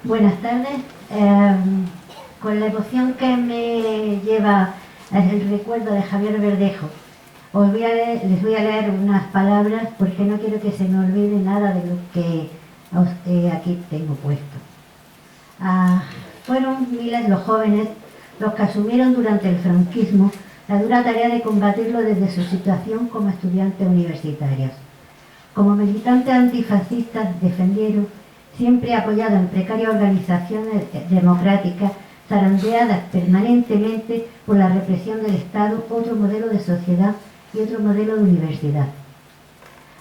Buenas tardes. Con la emoción que me lleva el recuerdo de Javier Verdejo, les voy a leer unas palabras porque no quiero que se me olvide nada de lo que aquí tengo puesto. Fueron miles los jóvenes los que asumieron durante el franquismo la dura tarea de combatirlo desde su situación como estudiantes universitarios. Como militantes antifascistas defendieron, siempre apoyado en precarias organizaciones democráticas, zarandeadas permanentemente por la represión del Estado, otro modelo de sociedad y otro modelo de universidad.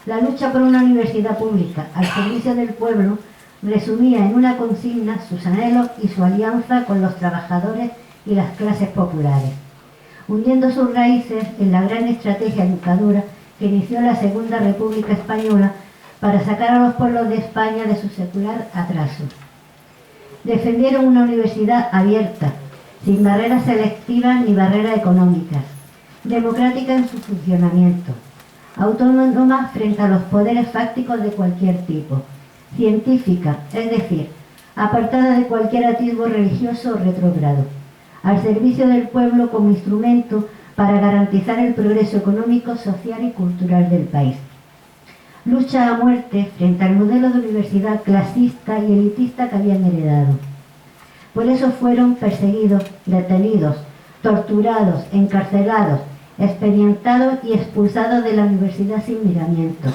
La lucha por una universidad pública al servicio del pueblo resumía en una consigna sus anhelos y su alianza con los trabajadores y las clases populares, hundiendo sus raíces en la gran estrategia educadora que inició la Segunda República Española para sacar a los pueblos de España de su secular atraso. Defendieron una universidad abierta, sin barreras selectivas ni barreras económicas, democrática en su funcionamiento, autónoma frente a los poderes fácticos de cualquier tipo, científica, es decir, apartada de cualquier atisbo religioso o retrógrado, al servicio del pueblo como instrumento para garantizar el progreso económico, social y cultural del país. Lucha a muerte frente al modelo de universidad clasista y elitista que habían heredado. Por eso fueron perseguidos, detenidos, torturados, encarcelados, expedientados y expulsados de la universidad sin miramientos.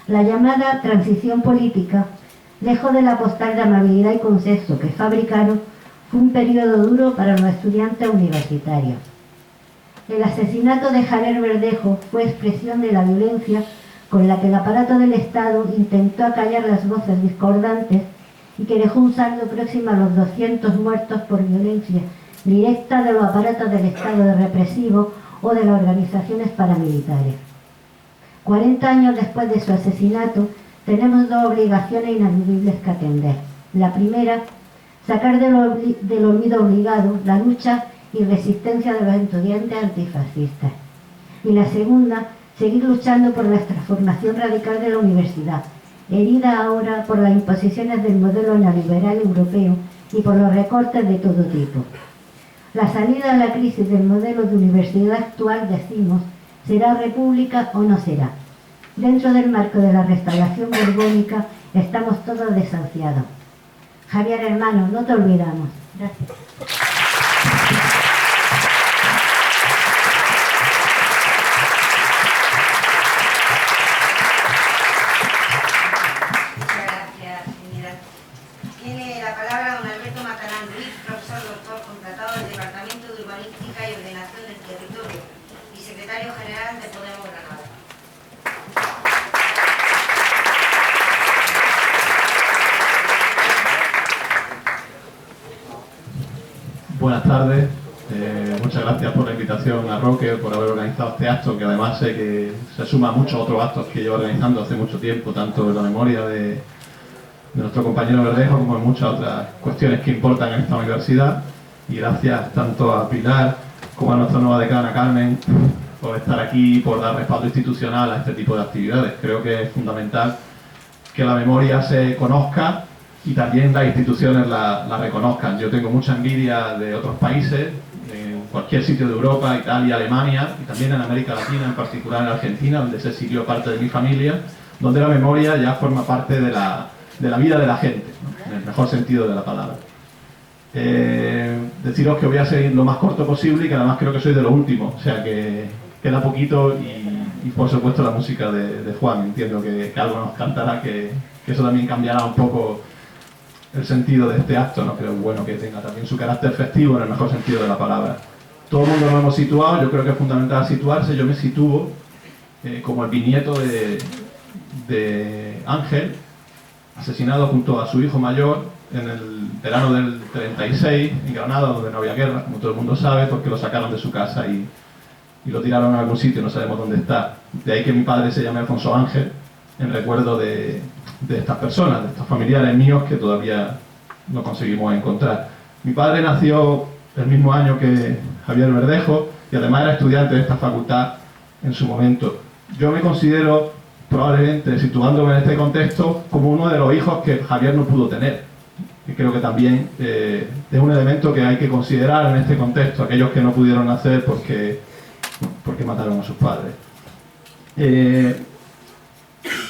La llamada transición política, lejos del apostar de amabilidad y consenso que fabricaron, fue un periodo duro para los estudiantes universitarios. El asesinato de Javier Verdejo fue expresión de la violencia con la que el aparato del Estado intentó acallar las voces discordantes y que dejó un saldo próximo a los 200 muertos por violencia directa de los aparatos del Estado represivo o de las organizaciones paramilitares. 40 años después de su asesinato, tenemos dos obligaciones inamovibles que atender. La primera, sacar del olvido obligado la lucha y resistencia de los estudiantes antifascistas. Y la segunda, seguir luchando por la transformación radical de la universidad, herida ahora por las imposiciones del modelo neoliberal europeo y por los recortes de todo tipo. La salida a la crisis del modelo de universidad actual, decimos, ¿será república o no será? Dentro del marco de la restauración borbónica estamos todos desahuciados. Javier, hermano, no te olvidamos. Gracias. Muchas gracias, señora. Tiene la palabra don Alberto Macarán Ruiz, profesor doctor contratado del Departamento de Urbanística y Ordenación del Territorio y secretario general de Podemos Granada. Buenas tardes, muchas gracias por la invitación a Roque, por haber organizado este acto, que además sé que se suma a muchos otros actos que llevo organizando hace mucho tiempo, tanto en la memoria de nuestro compañero Verdejo como en muchas otras cuestiones que importan en esta universidad. Y gracias tanto a Pilar como a nuestra nueva decana Carmen por estar aquí y por dar respaldo institucional a este tipo de actividades. Creo que es fundamental que la memoria se conozca y también las instituciones la reconozcan. Yo tengo mucha envidia de otros países, en cualquier sitio de Europa, Italia, Alemania, y también en América Latina, en particular en Argentina, donde se exilió parte de mi familia, donde la memoria ya forma parte de la vida de la gente, ¿no? En el mejor sentido de la palabra. Deciros que voy a ser lo más corto posible y que además creo que soy de lo último, o sea que queda poquito y por supuesto la música de Juan, entiendo que algo nos cantará, que eso también cambiará un poco el sentido de este acto, ¿no? Creo bueno que tenga también su carácter festivo en el mejor sentido de la palabra. Todo el mundo nos hemos situado, yo creo que es fundamental situarse, yo me sitúo como el bisnieto de Ángel, asesinado junto a su hijo mayor en el verano del 36 en Granada, donde no había guerra, como todo el mundo sabe, porque lo sacaron de su casa y lo tiraron a algún sitio, no sabemos dónde está. De ahí que mi padre se llame Alfonso Ángel, en recuerdo de estas personas, de estos familiares míos que todavía no conseguimos encontrar. Mi padre nació el mismo año que Javier Verdejo y además era estudiante de esta facultad en su momento. Yo me considero, probablemente, situándome en este contexto, como uno de los hijos que Javier no pudo tener. Y creo que también es un elemento que hay que considerar en este contexto, aquellos que no pudieron nacer porque mataron a sus padres.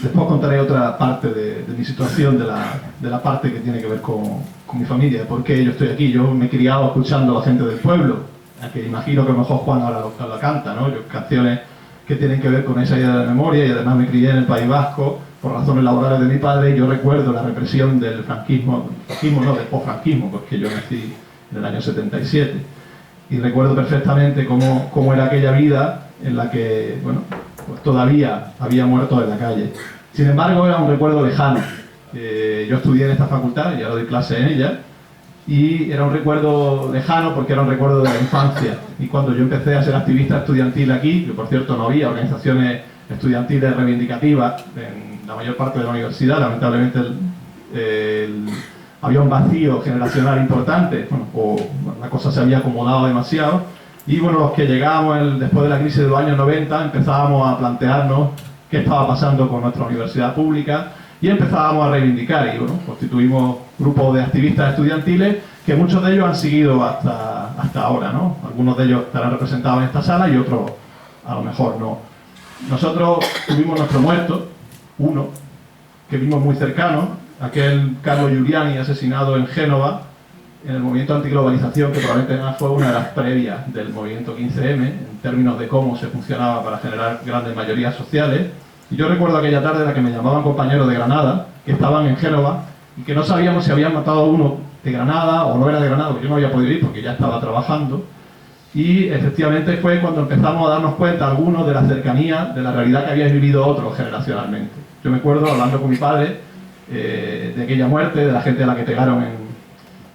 Después contaré otra parte de mi situación, de la parte que tiene que ver con mi familia, de por qué yo estoy aquí. Yo me he criado escuchando a la gente del pueblo, a que imagino que a lo mejor Juan ahora la canta, ¿no? Canciones que tienen que ver con esa idea de la memoria, y además me crié en el País Vasco por razones laborales de mi padre, y yo recuerdo la represión del franquismo no, del posfranquismo, porque yo nací en el año 77, y recuerdo perfectamente cómo era aquella vida en la que, bueno, pues todavía había muertos en la calle. Sin embargo, era un recuerdo lejano. Yo estudié en esta facultad y ahora doy clase en ella, y era un recuerdo lejano porque era un recuerdo de la infancia. Y cuando yo empecé a ser activista estudiantil aquí, que por cierto no había organizaciones estudiantiles reivindicativas en la mayor parte de la universidad, lamentablemente había un vacío generacional importante, bueno, o la cosa se había acomodado demasiado, y bueno, los que llegábamos después de la crisis de los años 90 empezábamos a plantearnos qué estaba pasando con nuestra universidad pública, y empezábamos a reivindicar, y bueno, constituimos grupos de activistas estudiantiles que muchos de ellos han seguido hasta ahora, ¿no? Algunos de ellos estarán representados en esta sala y otros a lo mejor no. Nosotros tuvimos nuestro muerto, uno, que vimos muy cercano, aquel Carlo Giuliani asesinado en Génova, en el movimiento antiglobalización, que probablemente fue una de las previas del movimiento 15M, en términos de cómo se funcionaba para generar grandes mayorías sociales. Y yo recuerdo aquella tarde en la que me llamaban compañeros de Granada, que estaban en Génova, y que no sabíamos si habían matado a uno de Granada o no era de Granada, porque yo no había podido ir porque ya estaba trabajando. Y efectivamente fue cuando empezamos a darnos cuenta algunos de la cercanía, de la realidad que habían vivido otros generacionalmente. Yo me acuerdo, hablando con mi padre, de aquella muerte, de la gente a la que pegaron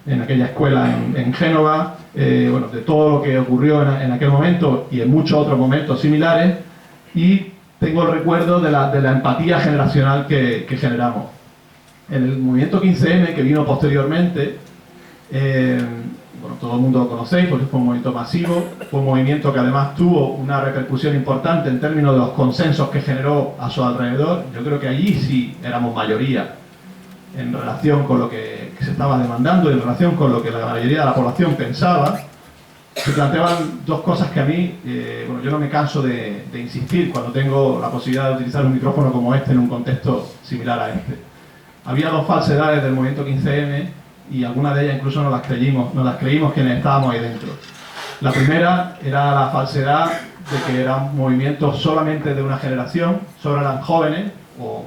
en aquella escuela en Génova, bueno, de todo lo que ocurrió en aquel momento y en muchos otros momentos similares, y tengo el recuerdo de la empatía generacional que generamos. En el movimiento 15M, que vino posteriormente, bueno, todo el mundo lo conocéis porque fue un movimiento masivo, fue un movimiento que además tuvo una repercusión importante en términos de los consensos que generó a su alrededor. Yo creo que allí sí éramos mayoría en relación con lo que se estaba demandando y en relación con lo que la mayoría de la población pensaba. Se planteaban dos cosas que a mí, bueno, yo no me canso de insistir cuando tengo la posibilidad de utilizar un micrófono como este en un contexto similar a este. Había dos falsedades del movimiento 15M y algunas de ellas incluso nos las creímos quienes estábamos ahí dentro. La primera era la falsedad de que era un movimiento solamente de una generación, solo eran jóvenes o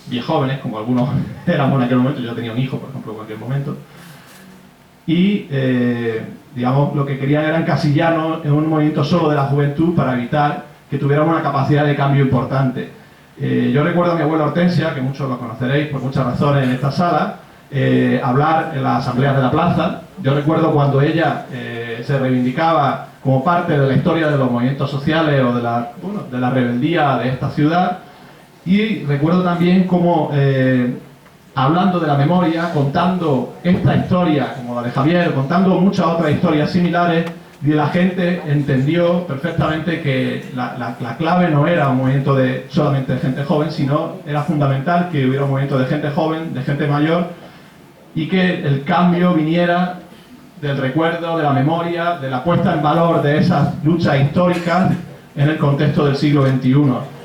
viejóvenes, como algunos éramos en aquel momento. Yo tenía un hijo, por ejemplo, en aquel momento. Y, digamos, lo que querían era encasillarnos en un movimiento solo de la juventud para evitar que tuviéramos una capacidad de cambio importante. Yo recuerdo a mi abuela Hortensia, que muchos lo conoceréis por muchas razones en esta sala, hablar en las asambleas de la plaza. Yo recuerdo cuando ella se reivindicaba como parte de la historia de los movimientos sociales o de la rebeldía de esta ciudad, y recuerdo también cómo hablando de la memoria, contando esta historia como la de Javier, contando muchas otras historias similares, y la gente entendió perfectamente que la clave no era un movimiento solamente de gente joven, sino era fundamental que hubiera un movimiento de gente joven, de gente mayor, y que el cambio viniera del recuerdo, de la memoria, de la puesta en valor de esas luchas históricas en el contexto del siglo XXI.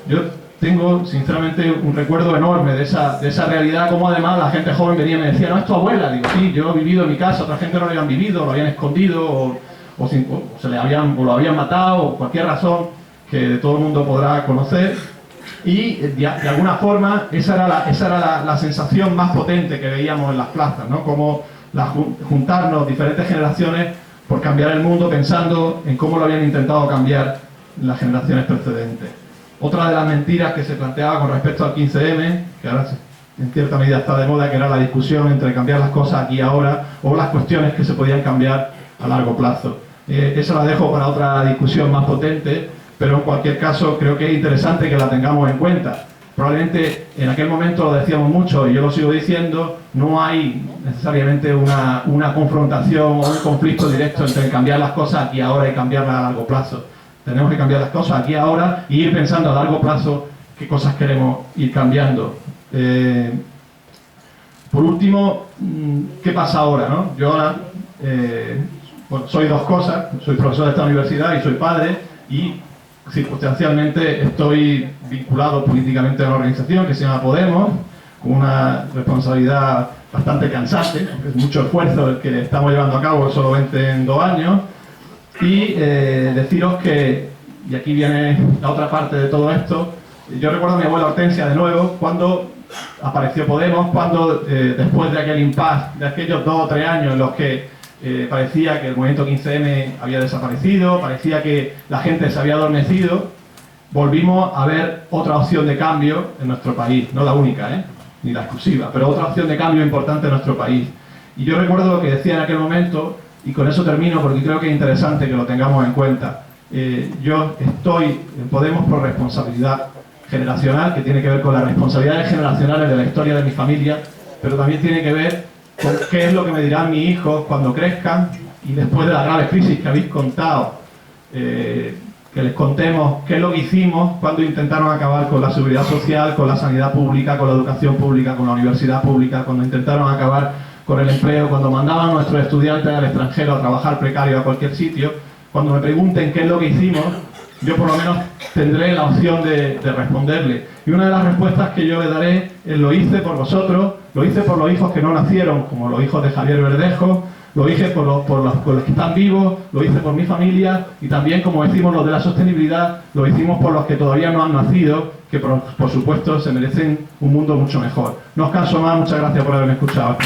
Yo tengo sinceramente un recuerdo enorme de esa realidad, como además la gente joven venía y me decía, no, es tu abuela. Digo, sí, yo he vivido en mi casa, otra gente no lo habían vivido, lo habían escondido, o lo habían matado, o cualquier razón que todo el mundo podrá conocer. Y de alguna forma esa era la sensación más potente que veíamos en las plazas, ¿no? Como juntarnos diferentes generaciones por cambiar el mundo, pensando en cómo lo habían intentado cambiar las generaciones precedentes. Otra de las mentiras que se planteaba con respecto al 15M, que ahora en cierta medida está de moda, que era la discusión entre cambiar las cosas aquí y ahora, o las cuestiones que se podían cambiar a largo plazo. Eso la dejo para otra discusión más potente, pero en cualquier caso creo que es interesante que la tengamos en cuenta. Probablemente en aquel momento lo decíamos mucho y yo lo sigo diciendo, no hay necesariamente una confrontación o un conflicto directo entre cambiar las cosas aquí y ahora y cambiarlas a largo plazo. Tenemos que cambiar las cosas aquí y ahora y ir pensando a largo plazo qué cosas queremos ir cambiando. Por último, ¿qué pasa ahora, no? Yo ahora bueno, soy dos cosas, soy profesor de esta universidad y soy padre, y circunstancialmente estoy vinculado políticamente a una organización que se llama Podemos, con una responsabilidad bastante cansante, porque es mucho esfuerzo el que estamos llevando a cabo solamente en 2 años, y deciros que y aquí viene la otra parte de todo esto. Yo recuerdo a mi abuela Hortensia de nuevo, cuando apareció Podemos, cuando después de aquel impasse, de aquellos 2 o 3 años en los que parecía que el movimiento 15M había desaparecido, parecía que la gente se había adormecido, volvimos a ver otra opción de cambio en nuestro país, no la única, ni la exclusiva, pero otra opción de cambio importante en nuestro país. Y yo recuerdo lo que decía en aquel momento, y con eso termino porque creo que es interesante que lo tengamos en cuenta. Yo estoy en Podemos por responsabilidad generacional, que tiene que ver con las responsabilidades generacionales de la historia de mi familia, pero también tiene que ver con qué es lo que me dirán mis hijos cuando crezcan y después de la grave crisis que habéis contado, que les contemos qué es lo que hicimos cuando intentaron acabar con la seguridad social, con la sanidad pública, con la educación pública, con la universidad pública, cuando intentaron acabar con el empleo, cuando mandaban a nuestros estudiantes al extranjero a trabajar precario a cualquier sitio. Cuando me pregunten qué es lo que hicimos, yo por lo menos tendré la opción de responderle. Y una de las respuestas que yo le daré es: lo hice por vosotros, lo hice por los hijos que no nacieron, como los hijos de Javier Verdejo, lo hice por los que están vivos, lo hice por mi familia, y también, como decimos los de la sostenibilidad, lo hicimos por los que todavía no han nacido, que por supuesto se merecen un mundo mucho mejor. No os canso más, muchas gracias por haberme escuchado.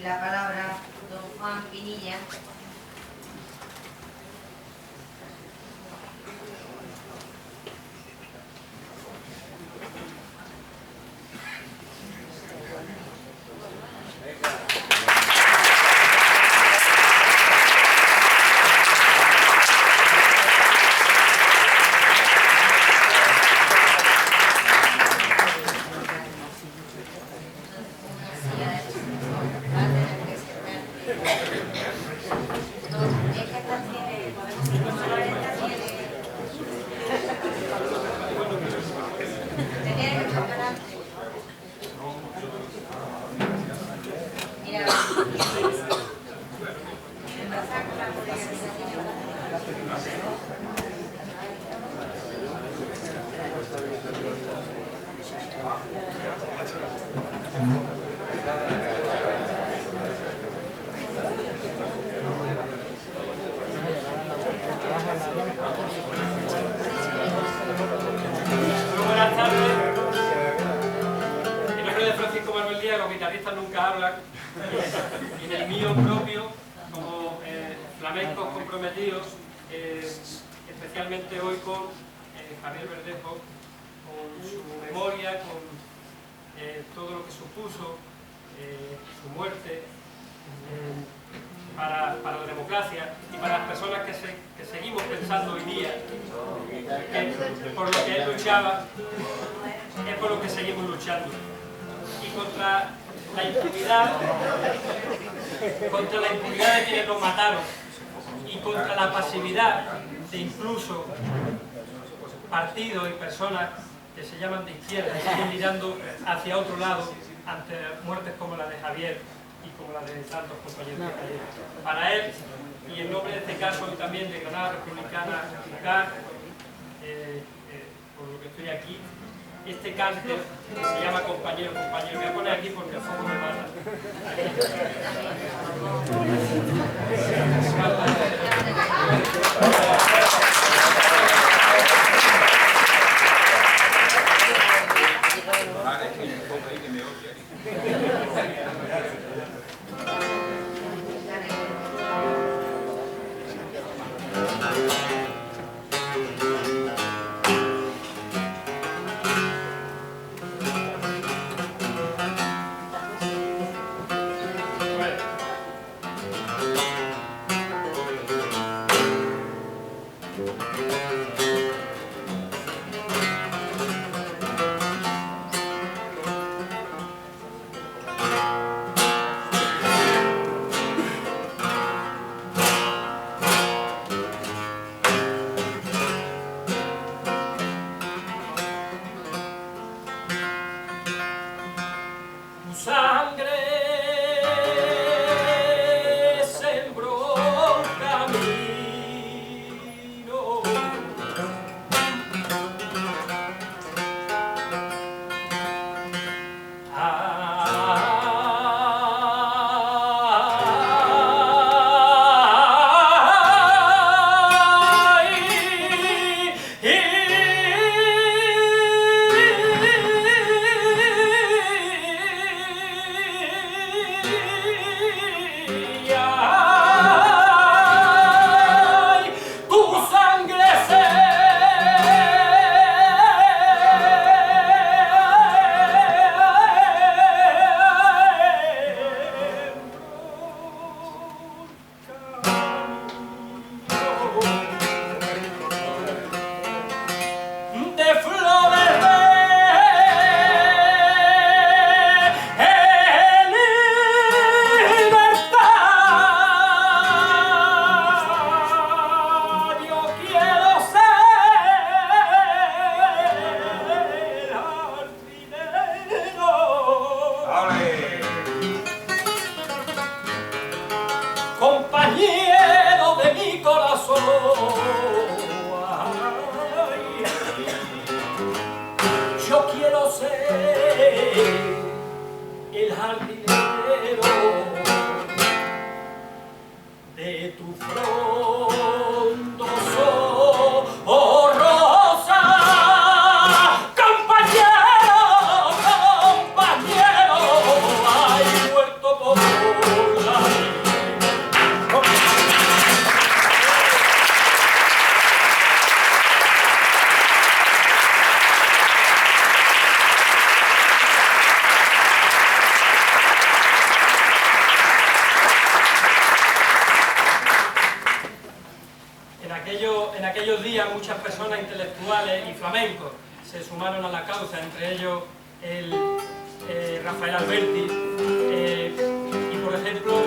La palabra don Juan Pinilla. Buenas tardes. En nombre de Francisco Manuel Díaz, los guitarristas nunca hablan. Y en el mío propio, como flamencos comprometidos, especialmente hoy con Javier Verdejo, con su memoria, con todo lo que supuso su muerte para la democracia y para las personas que seguimos pensando hoy día que por lo que él luchaba es por lo que seguimos luchando, y contra la impunidad de quienes nos mataron, y contra la pasividad de incluso partidos y personas que se llaman de izquierda y siguen mirando hacia otro lado ante muertes como la de Javier y como la de tantos compañeros de Javier. Para él, y en nombre de este caso y también de Granada Republicana Republicana, por lo que estoy aquí, este cáncer que se llama Compañero, Compañero, me voy a poner aquí porque el foco me mata. sé, el jardinero de tu frondoso rosa, compañero, ay, muerto por la En aquellos días muchas personas intelectuales y flamencos se sumaron a la causa, entre ellos el Rafael Alberti y, por ejemplo,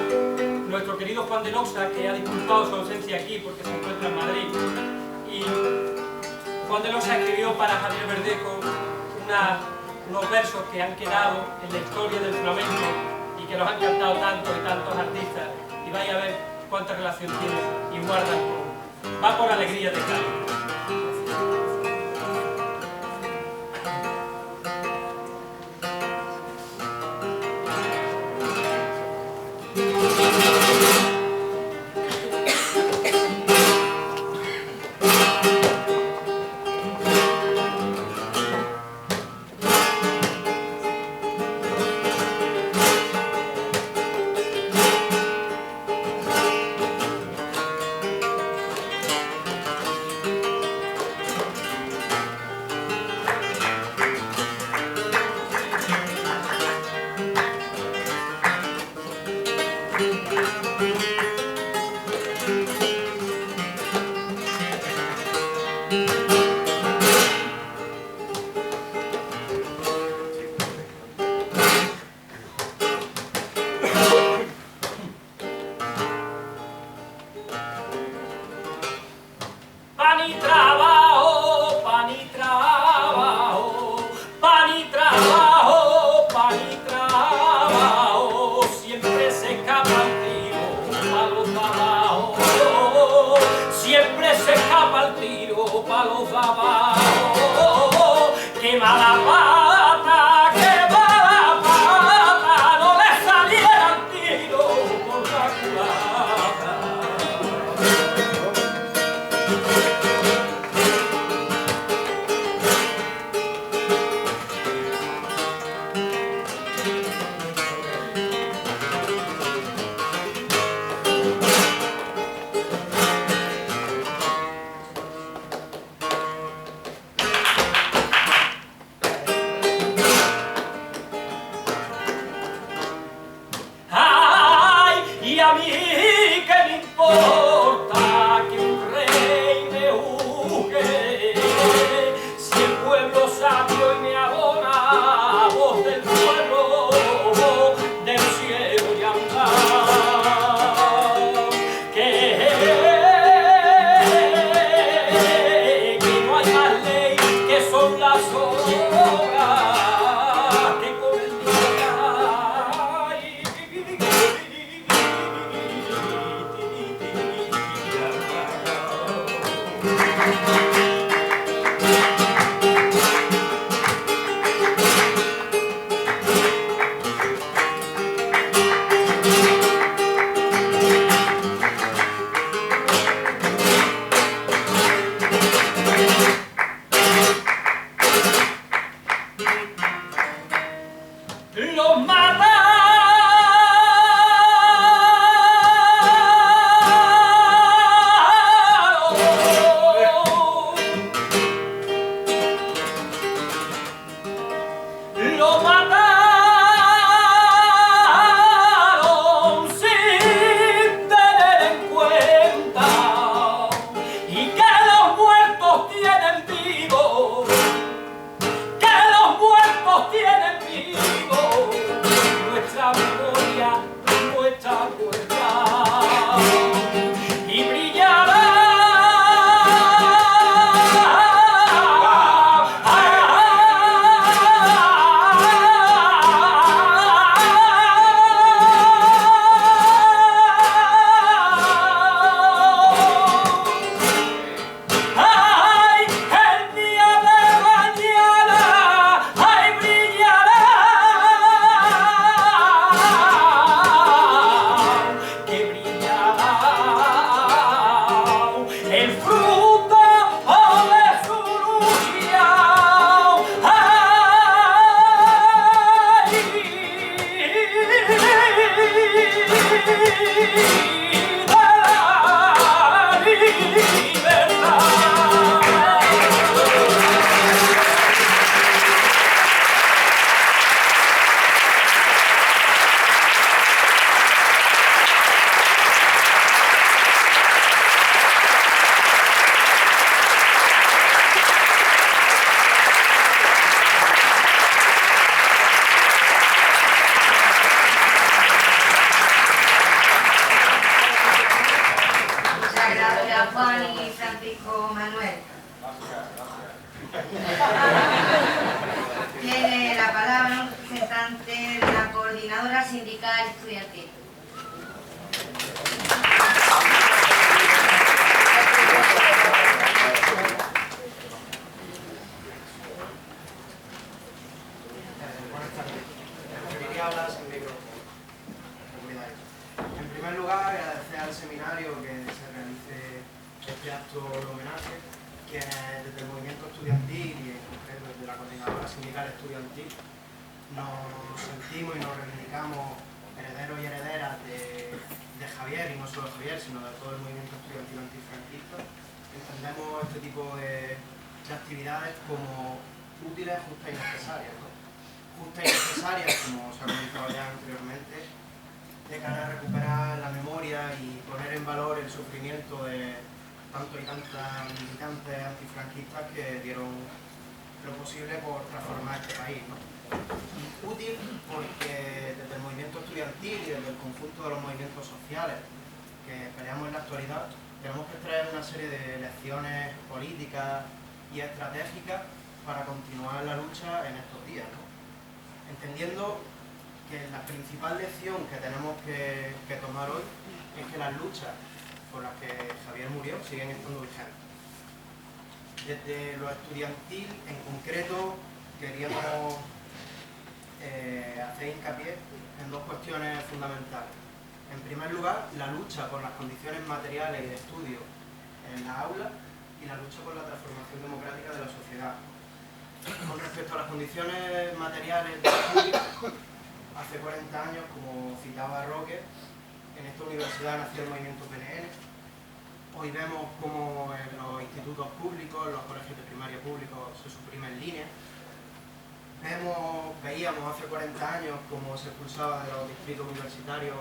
nuestro querido Juan de Noxa, que ha disculpado su ausencia aquí porque se encuentra en Madrid. Y Juan de Noxa escribió para Javier Verdejo unos versos que han quedado en la historia del flamenco y que los han cantado tantos y tantos artistas, y vaya a ver cuánta relación tienen y guardan con... Va por alegría de Cádiz. representante de la Coordinadora Sindical Estudiantil. Buenas tardes. Preferiría hablar sin micro. En primer lugar, agradecer al seminario que se realice este acto de homenaje, que desde el movimiento estudiantil y en concreto desde la Coordinadora Sindical Estudiantil nos sentimos y nos reivindicamos herederos y herederas de Javier, y no solo Javier, sino de todo el movimiento estudiantil antifranquista. Entendemos este tipo de actividades como útiles, justas y necesarias, ¿no? Justas y necesarias, como se ha comentado ya anteriormente, de cara a recuperar la memoria y poner en valor el sufrimiento de tantos y tantas militantes antifranquistas que dieron lo posible por transformar este país, ¿no? Útil porque desde el movimiento estudiantil y desde el conjunto de los movimientos sociales que peleamos en la actualidad, tenemos que extraer una serie de lecciones políticas y estratégicas para continuar la lucha en estos días, ¿no? Entendiendo que la principal lección que tenemos que tomar hoy es que las luchas por las que Javier murió siguen estando vigentes. Desde lo estudiantil, en concreto, queríamos hacer hincapié en dos cuestiones fundamentales. En primer lugar, la lucha por las condiciones materiales y de estudio en la aula y la lucha por la transformación democrática de la sociedad. Con respecto a las condiciones materiales de estudio, hace 40 años, como citaba Roque, en esta universidad nació el movimiento PNL. Hoy vemos cómo en los institutos públicos, los colegios de primaria públicos se suprimen líneas. Veíamos hace 40 años cómo se expulsaba de los distritos universitarios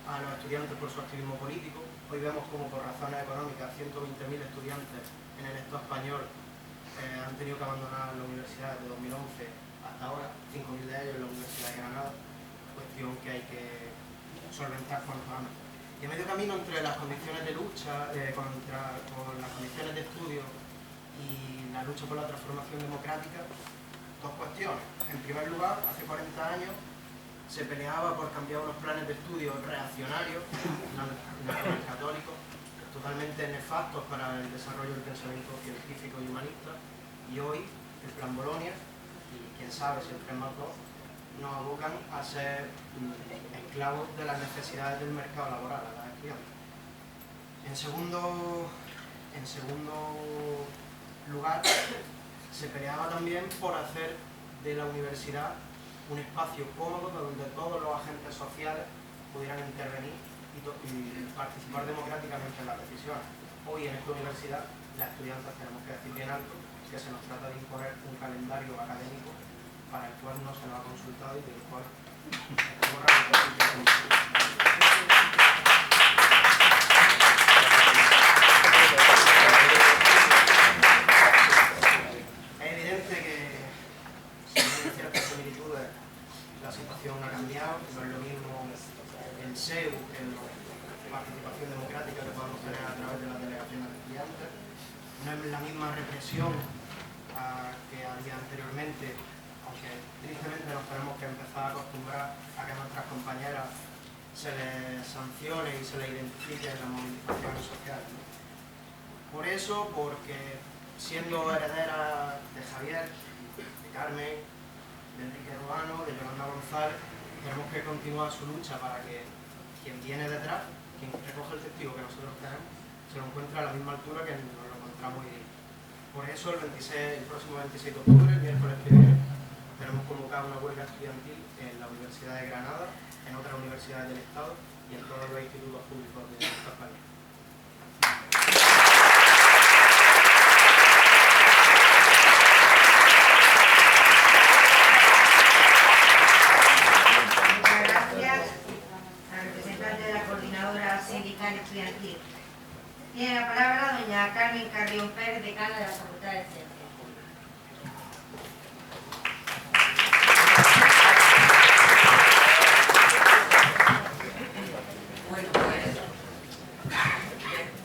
a los estudiantes por su activismo político. Hoy vemos cómo por razones económicas 120.000 estudiantes en el Estado español han tenido que abandonar la universidad desde 2011 hasta ahora, 5.000 de ellos en la Universidad de Granada, cuestión que hay que solventar cuanto antes. Y a medio camino entre las condiciones de lucha, con las condiciones de estudio y la lucha por la transformación democrática, dos cuestiones. En primer lugar, hace 40 años se peleaba por cambiar unos planes de estudio reaccionarios, católicos, totalmente nefastos para el desarrollo del pensamiento científico y humanista, y hoy el Plan Bolonia, y quién sabe si el 3+2, nos abocan a ser esclavos de las necesidades del mercado laboral, a las estudiantes. En segundo lugar, se peleaba también por hacer de la universidad un espacio cómodo donde todos los agentes sociales pudieran intervenir y participar democráticamente en las decisiones. Hoy en esta universidad, las estudiantes tenemos que decir bien alto que se nos trata de imponer un calendario académico para el cual no se nos ha consultado y del cual estamos realizando. Es evidente que si hay ciertas similitudes, la situación ha cambiado, no es lo mismo el SEU que la participación democrática que podemos tener a través de las delegaciones de estudiantes, no es la misma represión que había anteriormente, aunque tristemente nos tenemos que empezar a acostumbrar a que a nuestras compañeras se les sancione y se les identifique en las movilizaciones sociales. Por eso, porque siendo heredera de Javier, de Carmen, de Enrique Ruano, de Yolanda González, tenemos que continuar su lucha para que quien viene detrás, quien recoge el testigo que nosotros tenemos, se lo encuentre a la misma altura que nos lo encontramos hoy día. Por eso el próximo 26 de octubre, el miércoles que viene, tenemos convocado una huelga estudiantil en la Universidad de Granada, en otras universidades del Estado y en todos los institutos públicos de esta España. Muchas gracias al representante de la Coordinadora Sindical Estudiantil. Tiene la palabra doña Carmen Carrión Pérez, decana de la Facultad de Ciencias. Bueno, pues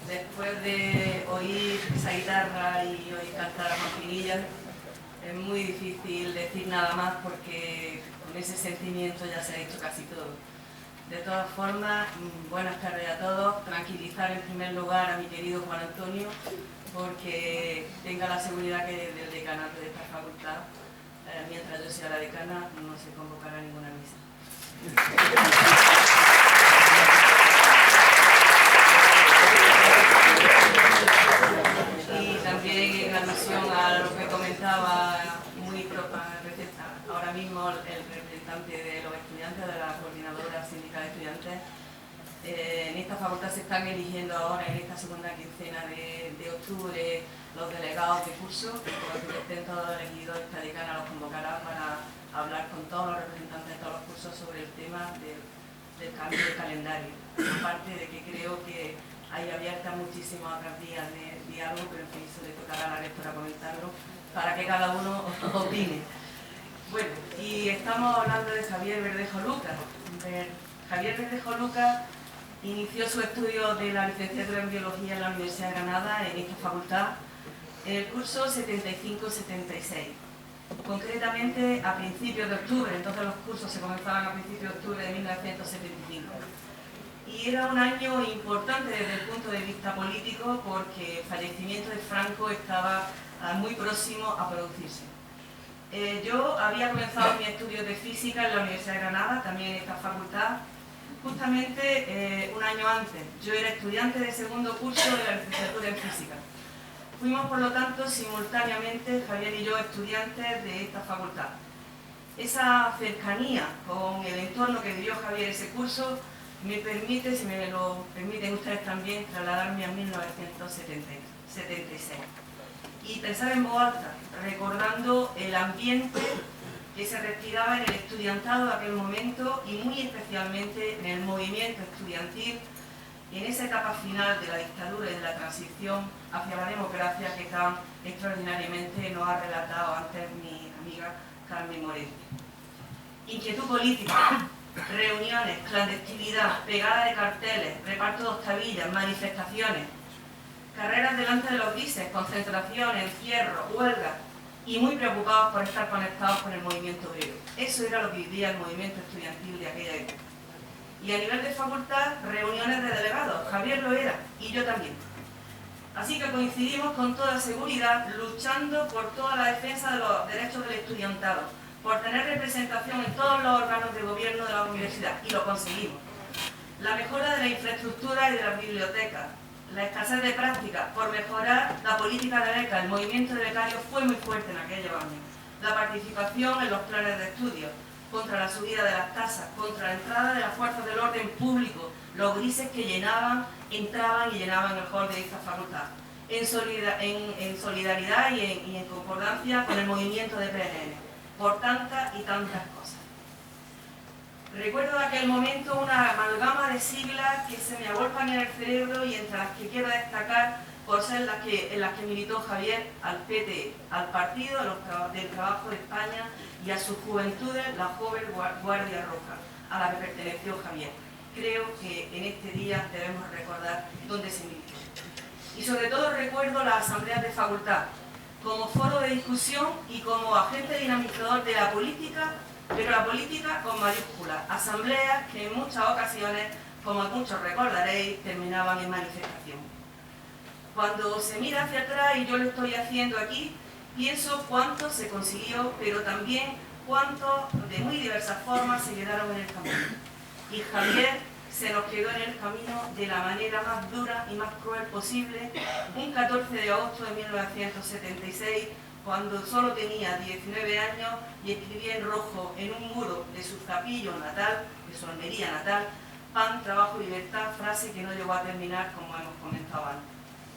después de oír esa guitarra y oír cantar a Juan Pinilla, es muy difícil decir nada más porque con ese sentimiento ya se ha dicho casi todo. De todas formas, buenas tardes a todos. Tranquilizar en primer lugar a mi querido Juan Antonio, porque tenga la seguridad que desde el decanato de esta facultad, mientras yo sea la decana, no se convocará ninguna misa. Y también en alusión a lo que comentaba ahora mismo el representante de los estudiantes de la Coordinadora Sindical de Estudiantes, en esta facultad se están eligiendo ahora, en esta segunda quincena de octubre, los delegados de curso. Cuando estén todos elegidos, esta decana los convocará para hablar con todos los representantes de todos los cursos sobre el tema del cambio de calendario. Aparte de que creo que hay abiertas muchísimas otras vías de diálogo, pero en fin, eso le tocará a la rectora comentarlo para que cada uno opine. Bueno, y estamos hablando de Javier Verdejo Lucas. Javier Verdejo Lucas inició su estudio de la licenciatura en Biología en la Universidad de Granada, en esta facultad, en el curso 75-76. Concretamente a principios de octubre, entonces los cursos se comenzaban a principios de octubre de 1975. Y era un año importante desde el punto de vista político porque el fallecimiento de Franco estaba muy próximo a producirse. Yo había comenzado mis estudios de física en la Universidad de Granada, también en esta facultad, justamente un año antes. Yo era estudiante de segundo curso de la licenciatura en física. Fuimos, por lo tanto, simultáneamente, Javier y yo, estudiantes de esta facultad. Esa cercanía con el entorno que vivió Javier ese curso me permite, si me lo permiten ustedes también, trasladarme a 1976. Y pensar en voz alta, recordando el ambiente que se respiraba en el estudiantado de aquel momento y muy especialmente en el movimiento estudiantil y en esa etapa final de la dictadura y de la transición hacia la democracia que tan extraordinariamente nos ha relatado antes mi amiga Carmen Moreno. Inquietud política, reuniones, clandestinidad, pegada de carteles, reparto de octavillas, manifestaciones, carreras delante de los grises, concentraciones, encierro, huelgas, y muy preocupados por estar conectados con el movimiento obrero. Eso era lo que vivía el movimiento estudiantil de aquella época. Y a nivel de facultad, reuniones de delegados. Javier lo era, y yo también. Así que coincidimos con toda seguridad luchando por toda la defensa de los derechos del estudiantado, por tener representación en todos los órganos de gobierno de la universidad, y lo conseguimos. La mejora de la infraestructura y de las bibliotecas, la escasez de prácticas, por mejorar la política de becas. El movimiento de becarios fue muy fuerte en aquellos años. La participación en los planes de estudio, contra la subida de las tasas, contra la entrada de las fuerzas del orden público, los grises que entraban y llenaban el hall de esta facultad, en solidaridad y en concordancia con el movimiento de PNL, por tantas y tantas cosas. Recuerdo de aquel momento una amalgama de siglas que se me agolpan en el cerebro y entre las que quiero destacar por ser en las que militó Javier al PTE, al Partido del Trabajo de España y a sus juventudes, la Joven Guardia Roja, a la que perteneció Javier. Creo que en este día debemos recordar dónde se militó. Y sobre todo recuerdo las asambleas de facultad, como foro de discusión y como agente dinamizador de la política, pero la política con mayúsculas, asambleas que en muchas ocasiones, como muchos recordaréis, terminaban en manifestación. Cuando se mira hacia atrás, y yo lo estoy haciendo aquí, pienso cuánto se consiguió, pero también cuánto, de muy diversas formas, se quedaron en el camino. Y Javier se nos quedó en el camino de la manera más dura y más cruel posible, un 14 de agosto de 1976, cuando solo tenía 19 años y escribía en rojo en un muro de su Zapillo natal, de su Almería natal, pan, trabajo, libertad, frase que no llegó a terminar como hemos comentado antes.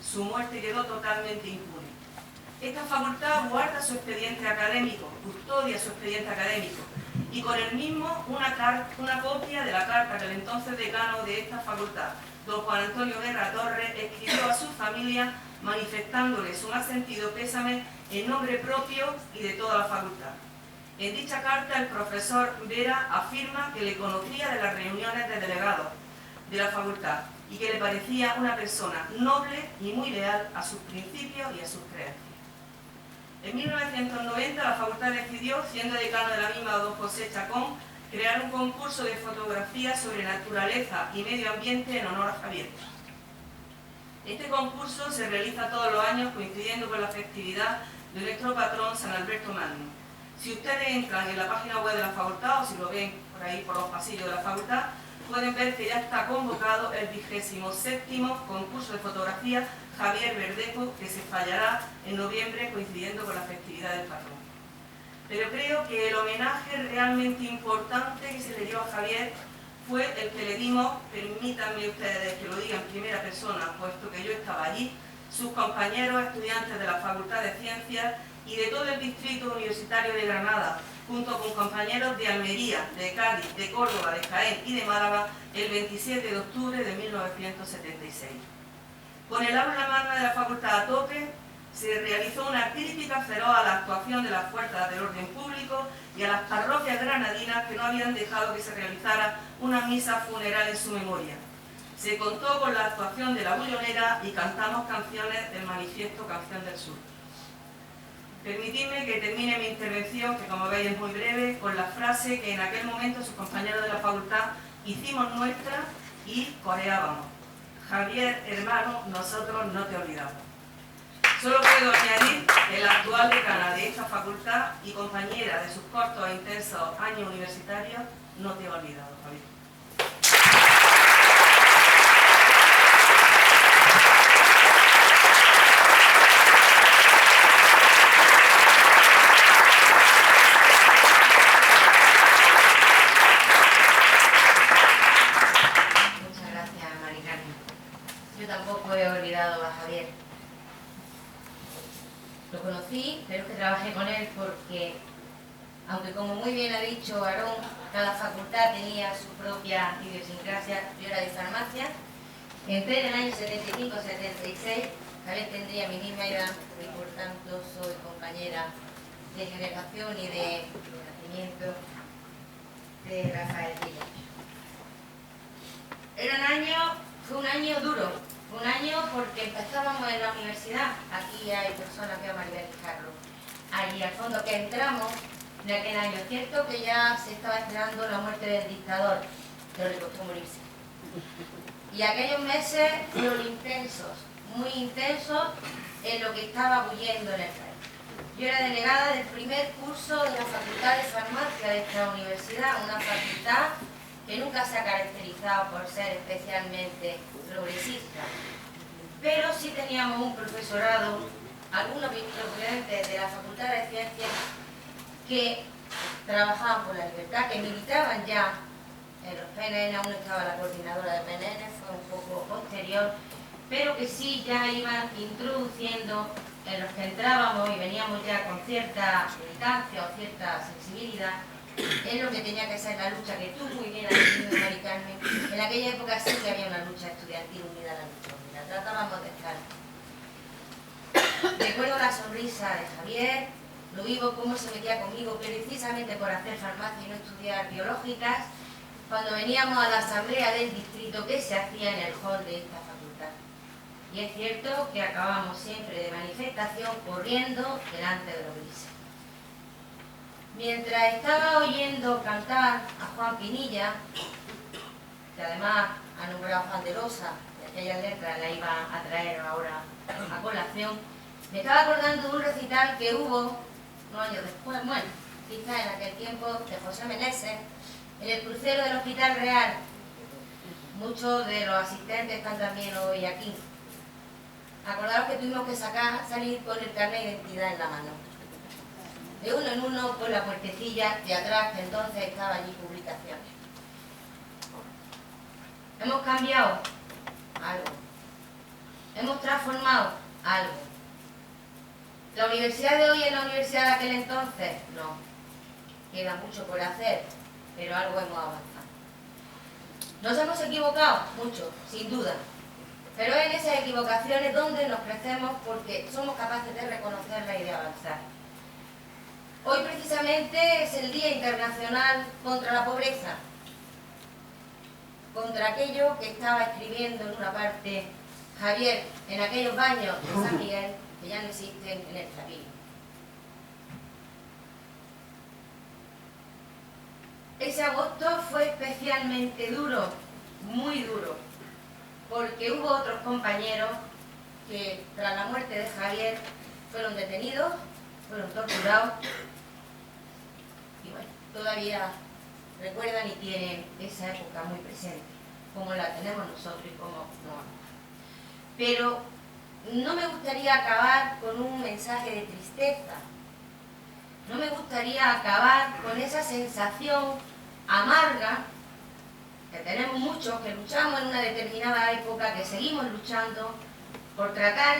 Su muerte quedó totalmente impune. Esta facultad guarda su expediente académico, custodia su expediente académico y con el mismo una copia de la carta que el entonces decano de esta facultad, don Juan Antonio Guerra Torres, escribió a su familia manifestándole su más sentido pésame en nombre propio y de toda la facultad. En dicha carta el profesor Vera afirma que le conocía de las reuniones de delegados de la facultad y que le parecía una persona noble y muy leal a sus principios y a sus creencias. En 1990 la facultad decidió, siendo decano de la misma don José Chacón, crear un concurso de fotografía sobre naturaleza y medio ambiente en honor a Javier. Este concurso se realiza todos los años coincidiendo con la festividad de nuestro patrón San Alberto Magno. Si ustedes entran en la página web de la facultad o si lo ven por ahí por los pasillos de la facultad, pueden ver que ya está convocado el 27º concurso de fotografía Javier Verdejo, que se fallará en noviembre coincidiendo con la festividad del patrón. Pero creo que el homenaje realmente importante que se le dio a Javier fue el que le dimos, permítanme ustedes que lo diga en primera persona, puesto que yo estaba allí, sus compañeros estudiantes de la Facultad de Ciencias y de todo el distrito universitario de Granada, junto con compañeros de Almería, de Cádiz, de Córdoba, de Jaén y de Málaga, el 27 de octubre de 1976. Con el aula magna de la facultad a tope, se realizó una crítica feroz a la actuación de las fuerzas del orden público y a las parroquias granadinas que no habían dejado que se realizara una misa funeral en su memoria. Se contó con la actuación de la bullonera y cantamos canciones del manifiesto Canción del Sur. Permitidme que termine mi intervención, que como veis es muy breve, con la frase que en aquel momento sus compañeros de la facultad hicimos nuestra y coreábamos: Javier, hermano, nosotros no te olvidamos. Solo puedo añadir que la actual decana de esta facultad y compañera de sus cortos e intensos años universitarios no te ha olvidado, Javier. Muchas gracias, Mari Carmen. Yo tampoco he olvidado a Javier. Lo conocí, pero es que trabajé con él porque, aunque como muy bien ha dicho Aarón, cada facultad tenía su propia idiosincrasia. Yo era de farmacia, entré en el año 75-76, Javier tendría mi misma edad y por tanto soy compañera de generación y de nacimiento de Rafael Villa. Fue un año duro. Un año porque empezábamos en la universidad, aquí hay personas, veo a Maribel y Carlos, allí al fondo que entramos en aquel año. Es cierto que ya se estaba esperando la muerte del dictador, pero le costó morirse. Y aquellos meses fueron intensos, muy intensos en lo que estaba huyendo en el país. Yo era delegada del primer curso de la Facultad de Farmacia de esta universidad, una facultad que nunca se ha caracterizado por ser especialmente progresista, pero sí teníamos un profesorado, algunos procedentes de la Facultad de Ciencias que trabajaban por la libertad, que militaban ya en los PNN, aún estaba la coordinadora de PNN, fue un poco posterior, pero que sí ya iban introduciendo en los que entrábamos y veníamos ya con cierta militancia o cierta sensibilidad en lo que tenía que ser la lucha que tú muy bien has definido, Mari Carmen. En aquella época sí que había una lucha estudiantil unida a la lucha unida, tratábamos de estar. Recuerdo la sonrisa de Javier, lo vivo cómo se metía conmigo precisamente por hacer farmacia y no estudiar biológicas, cuando veníamos a la asamblea del distrito que se hacía en el hall de esta facultad. Y es cierto que acabamos siempre de manifestación corriendo delante de los grises. Mientras estaba oyendo cantar a Juan Pinilla, que además ha nombrado a Juan de Losa, de aquellas letras la iba a traer ahora a colación, me estaba acordando de un recital que hubo unos años después, bueno, quizá en aquel tiempo, de José Meneses, en el crucero del Hospital Real. Muchos de los asistentes están también hoy aquí. Acordaros que tuvimos que salir con el carnet de identidad en la mano. De uno en uno con la puertecilla de atrás, que entonces estaba allí publicaciones. Hemos cambiado algo. Hemos transformado algo. ¿La universidad de hoy es la universidad de aquel entonces? No. Queda mucho por hacer, pero algo hemos avanzado. Nos hemos equivocado mucho, sin duda. Pero es en esas equivocaciones donde nos crecemos porque somos capaces de reconocerlas y de avanzar. Hoy precisamente es el Día Internacional contra la Pobreza, contra aquello que estaba escribiendo en una parte Javier en aquellos baños de San Miguel que ya no existen en el Trapillo. ese agosto fue especialmente duro, muy duro, porque hubo otros compañeros que tras la muerte de Javier fueron detenidos, fueron torturados y bueno, todavía recuerdan y tienen esa época muy presente, como la tenemos nosotros y como no. Pero no me gustaría acabar con un mensaje de tristeza, no me gustaría acabar con esa sensación amarga que tenemos muchos, que luchamos en una determinada época, que seguimos luchando por tratar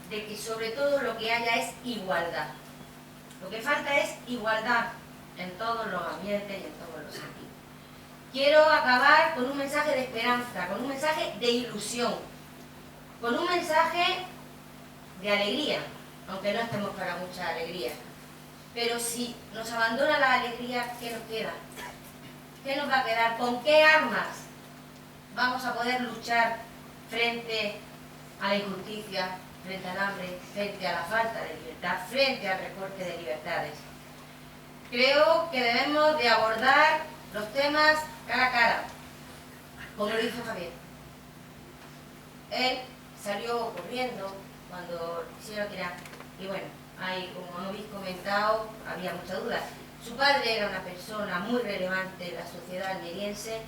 de que sobre todo lo que haya es igualdad. Lo que falta es igualdad en todos los ambientes y en todos los sentidos. Quiero acabar con un mensaje de esperanza, con un mensaje de ilusión, con un mensaje de alegría, aunque no estemos para mucha alegría. Pero si nos abandona la alegría, ¿qué nos queda? ¿Qué nos va a quedar? ¿Con qué armas vamos a poder luchar frente a la injusticia, frente al hambre, frente a la falta de libertad, frente al recorte de libertades? Creo que debemos de abordar los temas cara a cara, como lo hizo Javier. Él salió corriendo cuando quisieron tirar y bueno, ahí, como habéis comentado, había mucha duda. Su padre era una persona muy relevante en la sociedad almeriense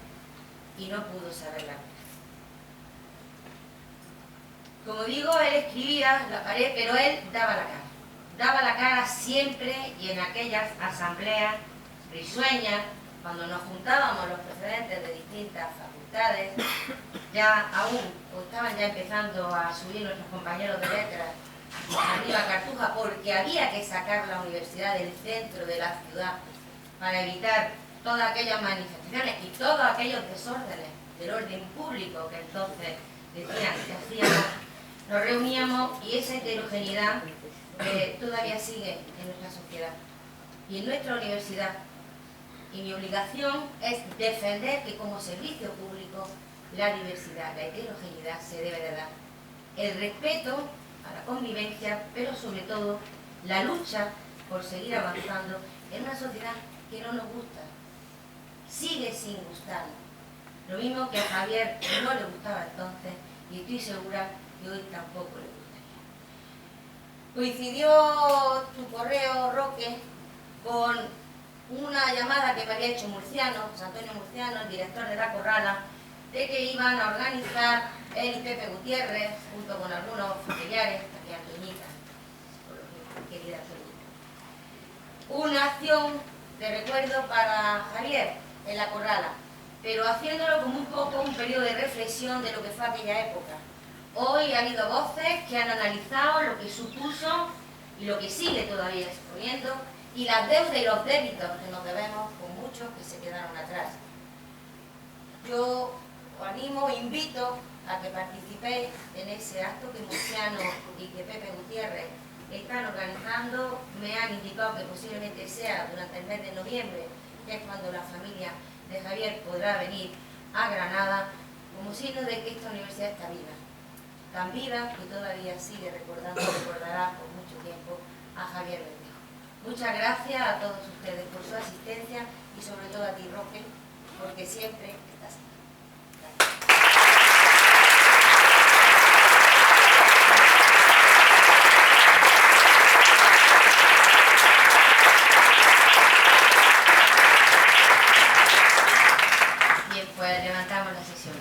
y no pudo saber la verdad. Como digo, él escribía la pared, pero él daba la cara. Daba la cara siempre y en aquellas asambleas risueñas, cuando nos juntábamos los procedentes de distintas facultades, ya aún, o estaban ya empezando a subir nuestros compañeros de letras arriba a Cartuja, porque había que sacar la universidad del centro de la ciudad para evitar todas aquellas manifestaciones y todos aquellos desórdenes del orden público que entonces decían que hacíamos. Nos reuníamos y esa heterogeneidad todavía sigue en nuestra sociedad y en nuestra universidad. Y mi obligación es defender que como servicio público la diversidad, la heterogeneidad se debe de dar. El respeto a la convivencia, pero sobre todo la lucha por seguir avanzando en una sociedad que no nos gusta, sigue sin gustarnos. Lo mismo que a Javier no le gustaba entonces y estoy segura que hoy tampoco le gustaría. Coincidió tu correo, Roque, con una llamada que me había hecho Murciano, José Antonio Murciano, el director de La Corrala, de que iban a organizar él y Pepe Gutiérrez, junto con algunos familiares, aquí a Toñita, querida Toñita, una acción de recuerdo para Javier en La Corrala, pero haciéndolo como un poco un periodo de reflexión de lo que fue aquella época. Hoy ha habido voces que han analizado lo que supuso y lo que sigue todavía exponiendo y las deudas y los débitos que nos debemos con muchos que se quedaron atrás. Yo os animo, invito a que participéis en ese acto que Murciano y que Pepe Gutiérrez están organizando. Me han indicado que posiblemente sea durante el mes de noviembre, que es cuando la familia de Javier podrá venir a Granada, como signo de que esta universidad está viva. Tan viva que todavía sigue recordando, recordará por mucho tiempo a Javier Verdejo. Muchas gracias a todos ustedes por su asistencia y sobre todo a ti, Roque, porque siempre estás aquí. Bien, pues levantamos la sesión.